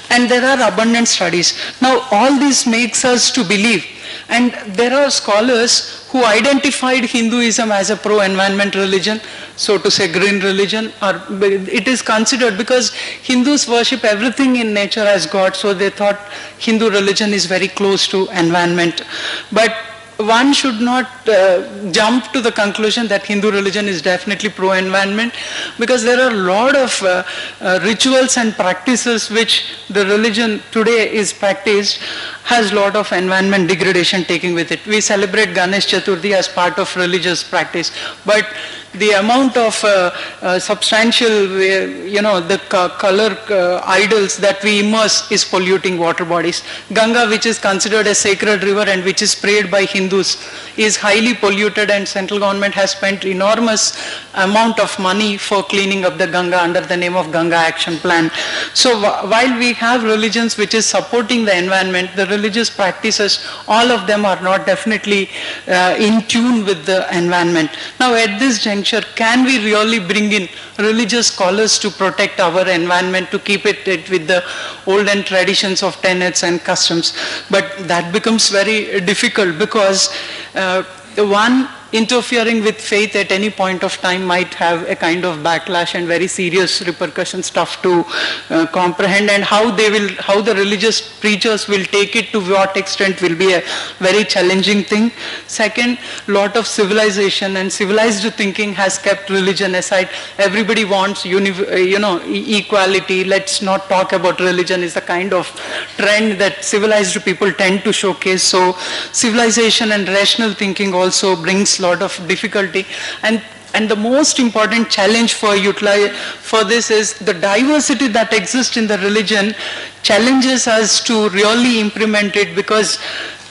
And there are abundant studies. Now all this makes us to believe, and there are scholars who identified Hinduism as a pro-environment religion, so to say green religion, or it is considered because Hindus worship everything in nature as God, so they thought Hindu religion is very close to environment. But one should not jump to the conclusion that Hindu religion is definitely pro-environment, because there are a lot of rituals and practices which the religion today is practiced has a lot of environment degradation taking with it. We celebrate Ganesh Chaturthi as part of religious practice, but the amount of substantial, the color idols that we immerse is polluting water bodies. Ganga, which is considered a sacred river and which is prayed by Hindus, is highly polluted, and central government has spent enormous amount of money for cleaning up the Ganga under the name of Ganga Action Plan. So while we have religions which is supporting the environment, the religious practices, all of them are not definitely in tune with the environment. Now at this juncture, can we really bring in religious scholars to protect our environment, to keep it with the olden traditions of tenets and customs? But that becomes very difficult, because one, interfering with faith at any point of time might have a kind of backlash and very serious repercussions, tough to comprehend, and how the religious preachers will take it, to what extent, will be a very challenging thing. Second, lot of civilization and civilized thinking has kept religion aside. Everybody wants equality. Let's not talk about religion is the kind of trend that civilized people tend to showcase. So civilization and rational thinking also brings lot of difficulty, and the most important challenge for this is the diversity that exists in the religion challenges us to really implement it, because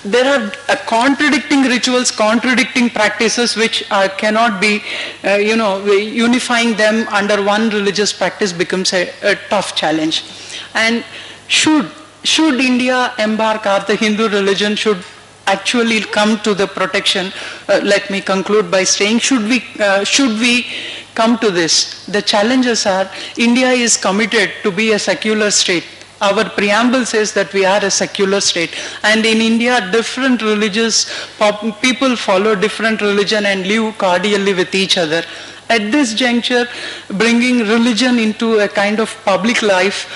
there are contradicting rituals, contradicting practices which cannot be, unifying them under one religious practice becomes a tough challenge. And should India embark, or the Hindu religion should actually come to the protection, let me conclude by saying, should we come to this? The challenges are, India is committed to be a secular state. Our preamble says that we are a secular state, and in India different religious people follow different religion and live cordially with each other. At this juncture, bringing religion into a kind of public life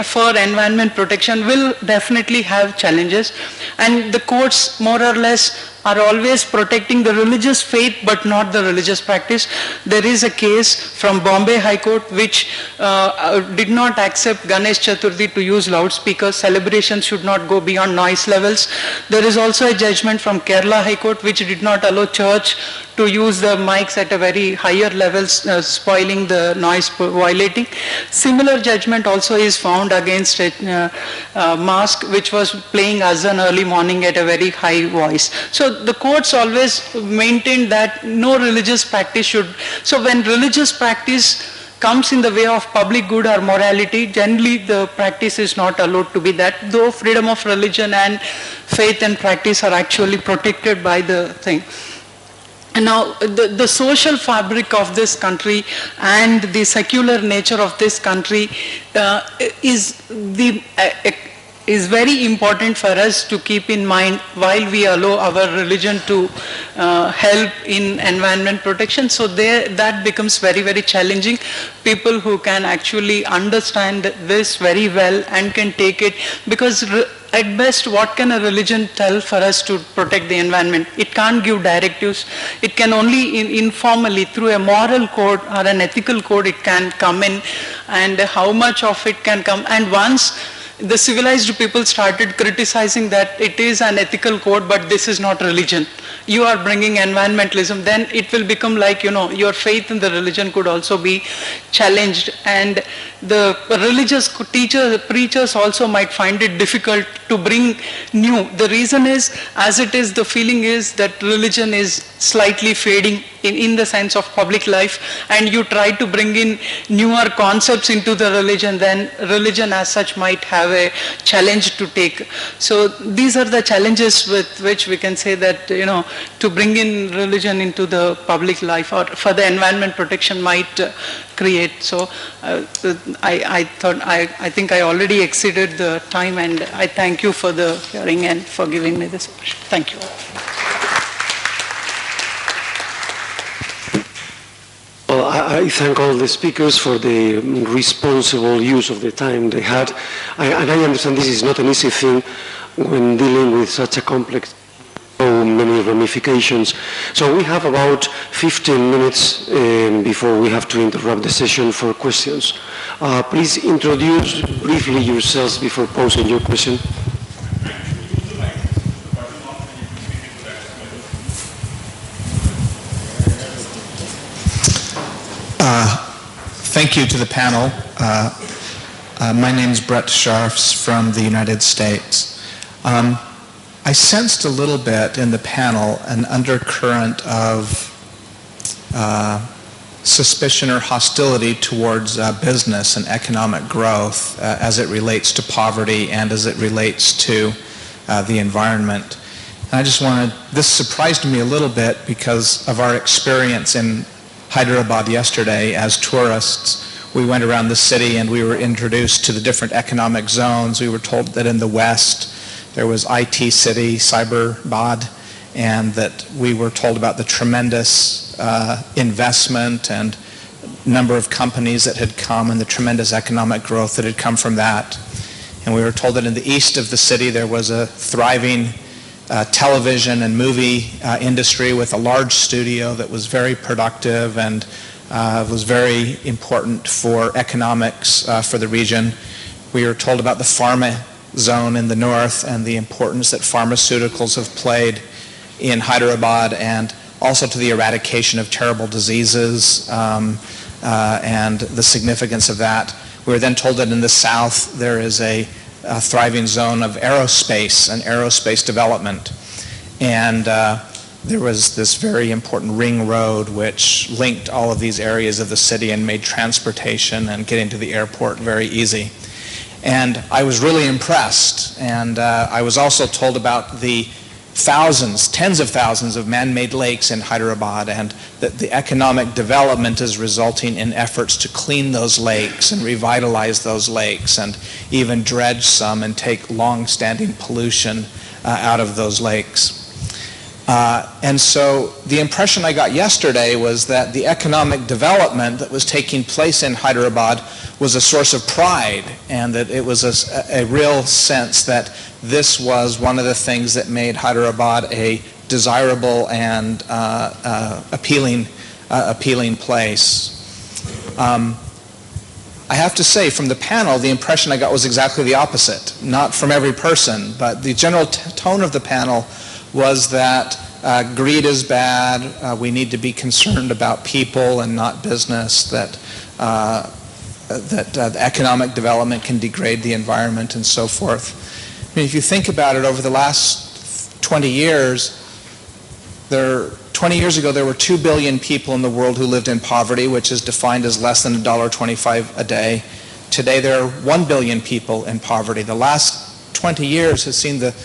for environment protection will definitely have challenges, and the courts more or less are always protecting the religious faith but not the religious practice. There is a case from Bombay High Court which did not accept Ganesh Chaturthi to use loudspeakers. Celebrations should not go beyond noise levels. There is also a judgment from Kerala High Court which did not allow church to use the mics at a very higher levels, spoiling the noise, violating. Similar judgment also is found against a mosque which was playing azan early morning at a very high voice. So the courts always maintain that no religious practice should. So when religious practice comes in the way of public good or morality, generally the practice is not allowed to be that, though freedom of religion and faith and practice are actually protected by the thing. And now the social fabric of this country and the secular nature of this country is very important for us to keep in mind while we allow our religion to help in environment protection. So that becomes very, very challenging. People who can actually understand this very well and can take it, because at best, what can a religion tell for us to protect the environment? It can't give directives. It can only informally, through a moral code or an ethical code, it can come in, and how much of it can come. And once the civilized people started criticizing that it is an ethical code, but this is not religion, you are bringing environmentalism, then it will become like, your faith in the religion could also be challenged. And the religious preachers also might find it difficult to bring new. The reason is, as it is, the feeling is that religion is slightly fading in the sense of public life, and you try to bring in newer concepts into the religion, then religion as such might have a challenge to take. So these are the challenges with which we can say that, to bring in religion into the public life or for the environment protection might create. So I think I already exceeded the time, and I thank you for the hearing and for giving me this opportunity. Thank you.
Well, I thank all the speakers for the responsible use of the time they had. And I understand this is not an easy thing when dealing with such a complex, so many ramifications. So we have about 15 minutes before we have to interrupt the session for questions. Please introduce briefly yourselves before posing your question.
Thank you to the panel. My name is Brett Scharfs from the United States. I sensed a little bit in the panel an undercurrent of suspicion or hostility towards business and economic growth as it relates to poverty and as it relates to the environment. And I just wanted, this surprised me a little bit because of our experience in Hyderabad yesterday as tourists. We went around the city and we were introduced to the different economic zones. We were told that in the west there was IT City, Cyberbad, and that we were told about the tremendous investment and number of companies that had come and the tremendous economic growth that had come from that. And we were told that in the east of the city there was a thriving television and movie industry with a large studio that was very productive and was very important for economics for the region. We were told about the pharma zone in the north and the importance that pharmaceuticals have played in Hyderabad, and also to the eradication of terrible diseases and the significance of that. We were then told that in the south there is a thriving zone of aerospace and aerospace development. And there was this very important ring road which linked all of these areas of the city and made transportation and getting to the airport very easy. And I was really impressed. And I was also told about the thousands, tens of thousands of man-made lakes in Hyderabad, and that the economic development is resulting in efforts to clean those lakes and revitalize those lakes and even dredge some and take long-standing pollution out of those lakes. And so the impression I got yesterday was that the economic development that was taking place in Hyderabad was a source of pride, and that it was a real sense that this was one of the things that made Hyderabad a desirable and appealing place. I have to say, from the panel, the impression I got was exactly the opposite. Not from every person, but the general tone of the panel was that greed is bad, we need to be concerned about people and not business, that economic development can degrade the environment and so forth. I mean, if you think about it, over the last 20 years, 20 years ago there were 2 billion people in the world who lived in poverty, which is defined as less than $1.25 a day. Today there are 1 billion people in poverty. The last 20 years has seen the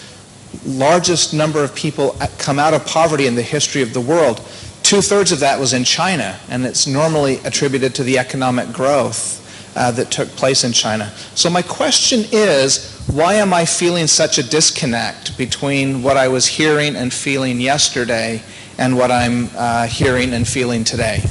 largest number of people come out of poverty in the history of the world. 2/3 of that was in China, and it's normally attributed to the economic growth that took place in China. So my question is, why am I feeling such a disconnect between what I was hearing and feeling yesterday and what I'm hearing and feeling today.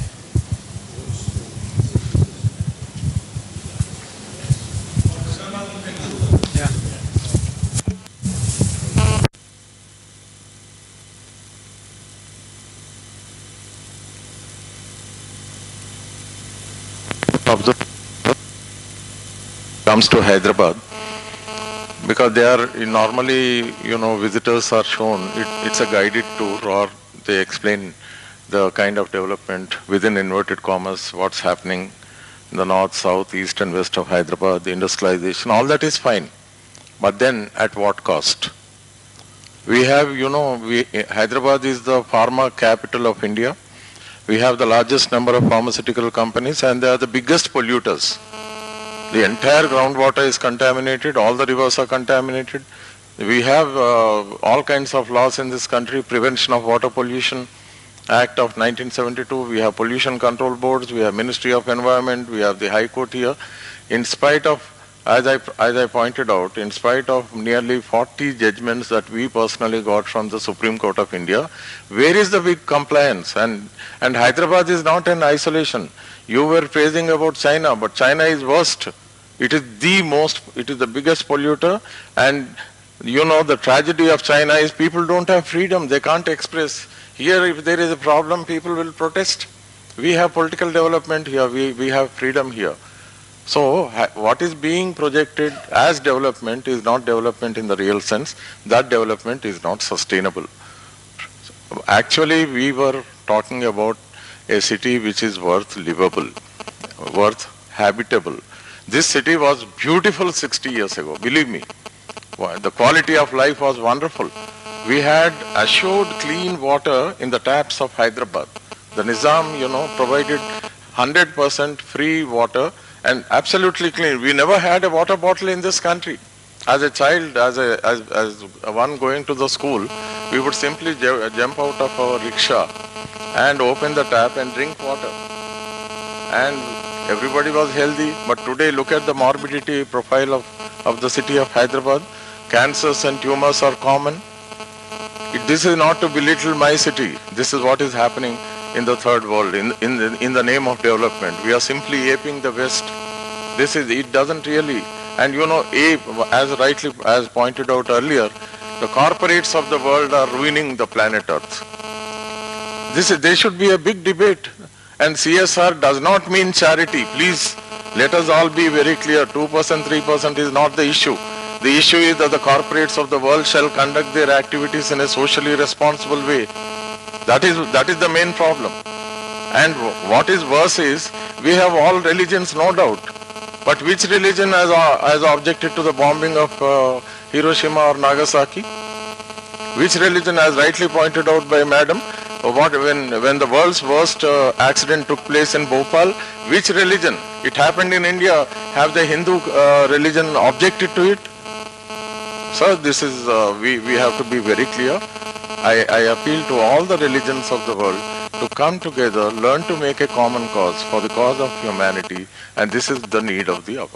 Comes to Hyderabad, because they are normally, visitors are shown, it's a guided tour, or they explain the kind of development within inverted commas, what's happening in the north, south, east and west of Hyderabad, the industrialization, all that is fine. But then at what cost? We have, Hyderabad is the pharma capital of India. We have the largest number of pharmaceutical companies, and they are the biggest polluters. The entire groundwater is contaminated, all the rivers are contaminated. We have all kinds of laws in this country, Prevention of Water Pollution Act of 1972, we have pollution control boards, we have Ministry of Environment, we have the High Court here. In spite of, as I pointed out, in spite of nearly 40 judgments that we personally got from the Supreme Court of India, where is the big compliance? And Hyderabad is not in isolation. You were praising about China, but China is worst. It is the biggest polluter, and the tragedy of China is people don't have freedom, they can't express. Here, if there is a problem, people will protest. We have political development here, we have freedom here. So, what is being projected as development is not development in the real sense. That development is not sustainable. Actually, we were talking about a city which is worth livable, worth habitable. This city was beautiful 60 years ago, believe me. The quality of life was wonderful. We had assured clean water in the taps of Hyderabad. The Nizam, provided 100% free water and absolutely clean. We never had a water bottle in this country. As a child, as one going to the school, we would simply jump out of our rickshaw and open the tap and drink water. And everybody was healthy, but today look at the morbidity profile of the city of Hyderabad. Cancers and tumors are common. This is not to belittle my city. This is what is happening in the third world, in the name of development. We are simply aping the West. It doesn't really, and as pointed out earlier, the corporates of the world are ruining the planet Earth. There should be a big debate. And CSR does not mean charity. Please, let us all be very clear. 2%, 3% is not the issue. The issue is that the corporates of the world shall conduct their activities in a socially responsible way. That is the main problem. And what is worse is, we have all religions, no doubt. But which religion has objected to the bombing of Hiroshima or Nagasaki? Which religion, as rightly pointed out by Madam, when the world's worst accident took place in Bhopal, which religion? It happened in India. Have the Hindu religion objected to it? So this is, we have to be very clear. I appeal to all the religions of the world to come together, learn to make a common cause for the cause of humanity, and this is the need of the hour.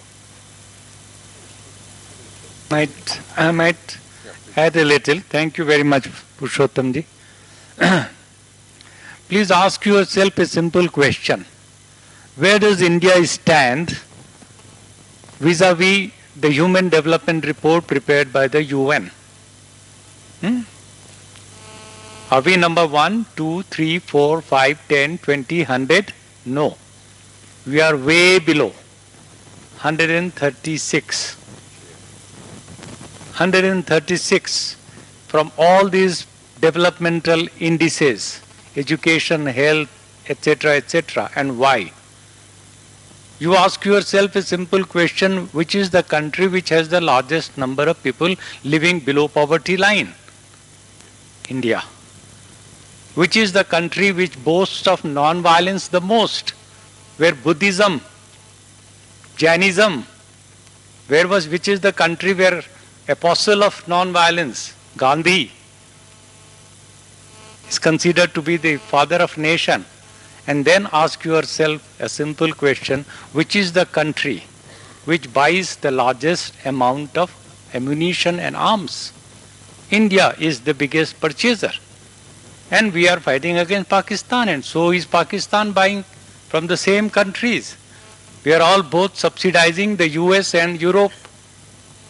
I might add a little. Thank you very much, Purushottamji. Please ask yourself a simple question. Where does India stand vis-a-vis the Human Development Report prepared by the UN? Are we number 1, 2, 3, 4, 5, 10, 20, 100? No. We are way below. 136. 136 from all these developmental indices, education, health, etc., etc. And why? You ask yourself a simple question, which is the country which has the largest number of people living below poverty line? India. Which is the country which boasts of non-violence the most? Where Buddhism, Jainism, which is the country where apostle of non-violence, Gandhi, is considered to be the father of nation. And then ask yourself a simple question, which is the country which buys the largest amount of ammunition and arms? India is the biggest purchaser. And we are fighting against Pakistan, and so is Pakistan buying from the same countries. We are all both subsidizing the US and Europe.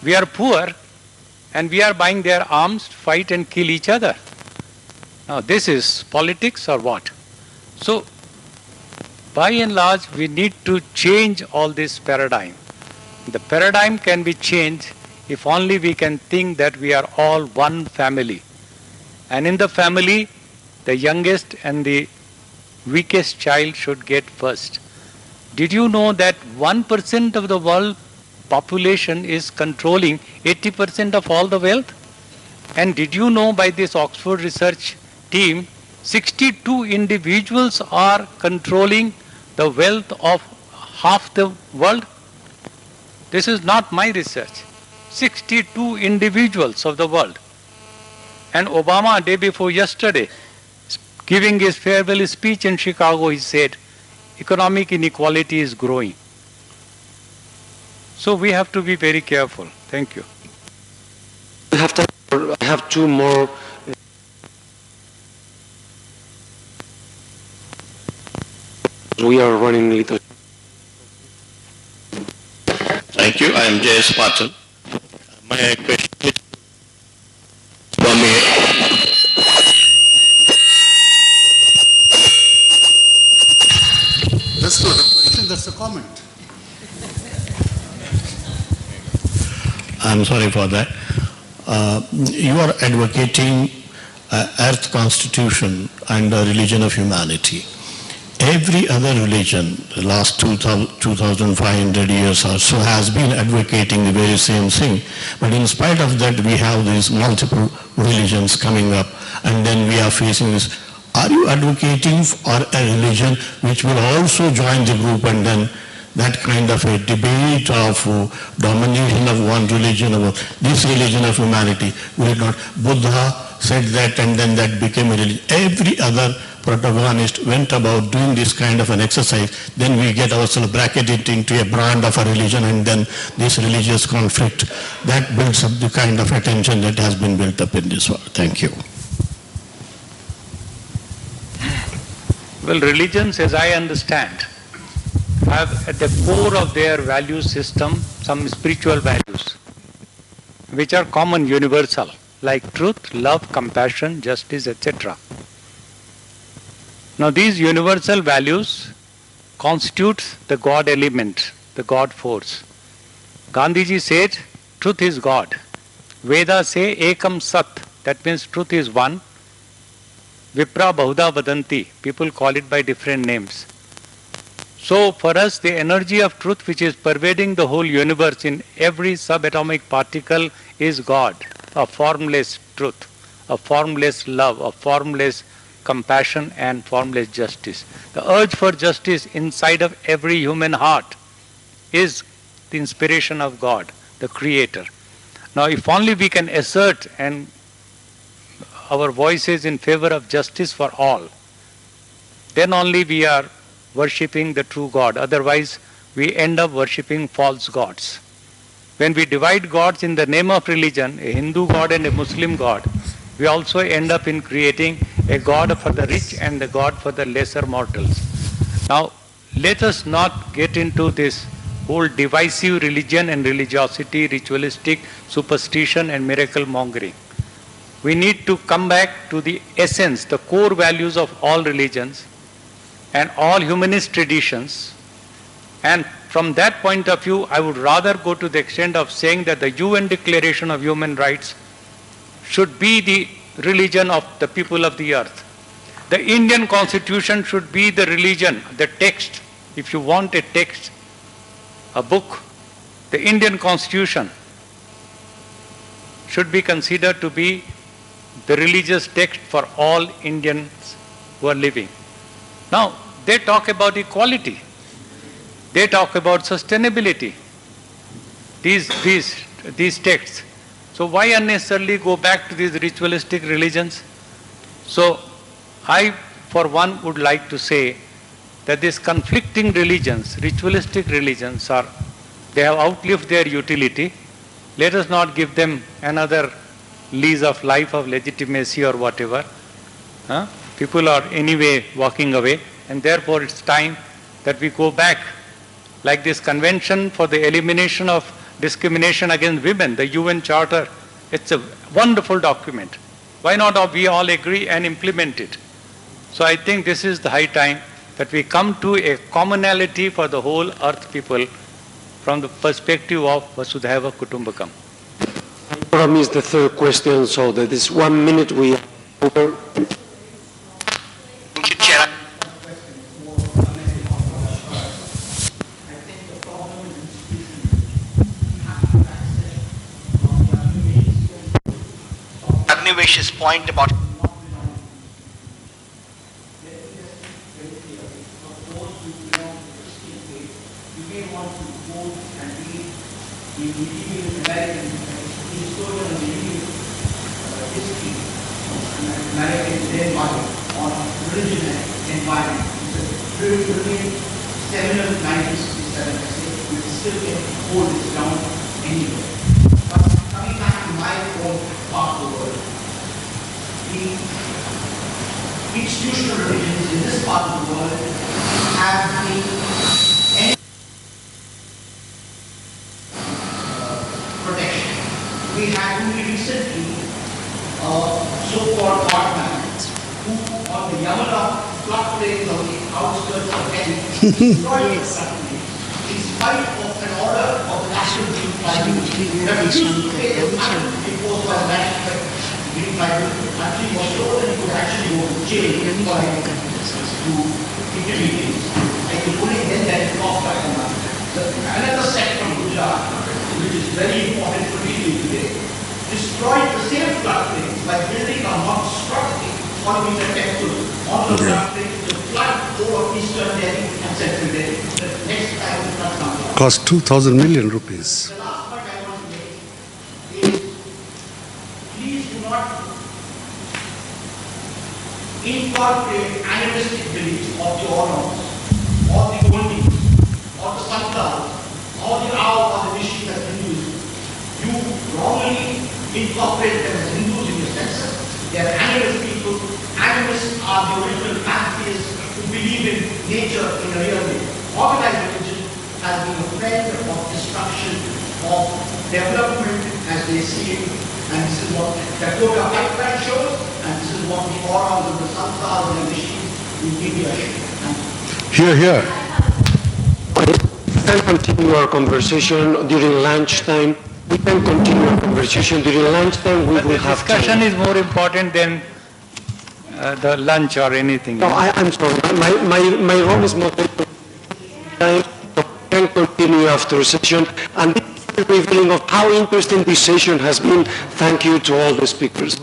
We are poor and we are buying their arms to fight and kill each other. Now this is politics or what? So by and large we need to change all this paradigm. The paradigm can be changed if only we can think that we are all one family. And in the family, the youngest and the weakest child should get first. Did you know that 1% of the world population is controlling 80% of all the wealth? And did you know by this Oxford research team, 62 individuals are controlling the wealth of half the world? This is not my research. 62 individuals of the world. And Obama, day before yesterday, giving his farewell speech in Chicago, he said, economic inequality is growing. So we have to be very careful. Thank you.
We have time for, I have two more. We are running a little.
Thank you. I am J.S. Patel. My question is Swami.
That's not a question, that's a comment. I'm sorry for that. You are advocating Earth Constitution and the religion of humanity. Every other religion, the last 2,500 years or so, has been advocating the very same thing. But in spite of that, we have these multiple religions coming up, and then we are facing this. Are you advocating for a religion which will also join the group, and then that kind of a debate of domination of one religion over this religion of humanity? Will not Buddha said that, and then that became a religion? Every other protagonist went about doing this kind of an exercise. Then we get ourselves bracketed into a brand of a religion, and then this religious conflict that builds up the kind of attention that has been built up in this world. Thank you.
Well, religions, as I understand, have at the core of their value system some spiritual values, which are common, universal, like truth, love, compassion, justice, etc. Now these universal values constitute the God element, the God force. Gandhiji said, truth is God. Vedas say, ekam sat, that means truth is one. Vipra Bahuda Vadanti, people call it by different names. So for us, the energy of truth which is pervading the whole universe in every subatomic particle is God, a formless truth, a formless love, a formless compassion and formless justice. The urge for justice inside of every human heart is the inspiration of God, the Creator. Now if only we can assert and our voices in favor of justice for all, then only we are worshipping the true God. Otherwise, we end up worshipping false gods. When we divide gods in the name of religion, a Hindu God and a Muslim God, we also end up in creating a God for the rich and a God for the lesser mortals. Now, let us not get into this whole divisive religion and religiosity, ritualistic superstition and miracle mongering. We need to come back to the essence, the core values of all religions and all humanist traditions. And from that point of view, I would rather go to the extent of saying that the UN Declaration of Human Rights should be the religion of the people of the earth. The Indian Constitution should be the religion, the text. If you want a text, a book, the Indian Constitution should be considered to be the religious text for all Indians who are living. Now, they talk about equality. They talk about sustainability. These texts. So why unnecessarily go back to these ritualistic religions? So I, for one, would like to say that these conflicting religions, ritualistic religions, they have outlived their utility. Let us not give them another lease of life, of legitimacy or whatever. People are anyway walking away, and therefore it's time that we go back. Like this Convention for the Elimination of Discrimination Against Women, the UN Charter, it's a wonderful document. Why not we all agree and implement it? So I think this is the high time that we come to a commonality for the whole earth people from the perspective of Vasudhaiva Kutumbakam.
I promise the third question, so that is 1 minute we are over.
Thank you, Chair. Agnivesh's point about
on religion and environment. It's a brilliant seminar of 1967 essay. We still can hold this down anywhere. But coming back to my own part of the world, the institutional religions in this part of the world have been protection. We had only recently so-called Ottomans who on the Yamuna floodplains on the outskirts of Delhi destroyed the floodplains in spite of an order of the National Green Tribunal that refused to pay the fine imposed by the National Green Tribunal. The country was told that it could actually go to jail for to intervene. I can only then that it off by another sect from Gujarat, which is very important for me today, destroyed the same floodplains by building a monstrosity monumental temple on the floodplains to flood over eastern Delhi and central Delhi. The next time the flood comes.
Cost 2,000 million rupees.
The last point I want to make is please do not incorporate animistic beliefs of the Orons, or the Gondis, or the Santhals, or the Ao, or the Rishis as Hindus. You wrongly incorporate them as Hindus in your senses. They are animist people. Animists are the original pantheists who believe in nature in a real way. Organized religion has been a friend of destruction, of development as they see it. And this is what Dakota Pipeline shows, and this is what the Orons and the Santhals and the Rishis in India show.
Here, here.
We can continue our conversation during lunchtime. We can continue our conversation during lunchtime. We will have
discussion
time.
is more important than the lunch or anything.
No, I'm sorry. My role is more time. We can continue after session. And this is a revealing of how interesting this session has been. Thank you to all the speakers.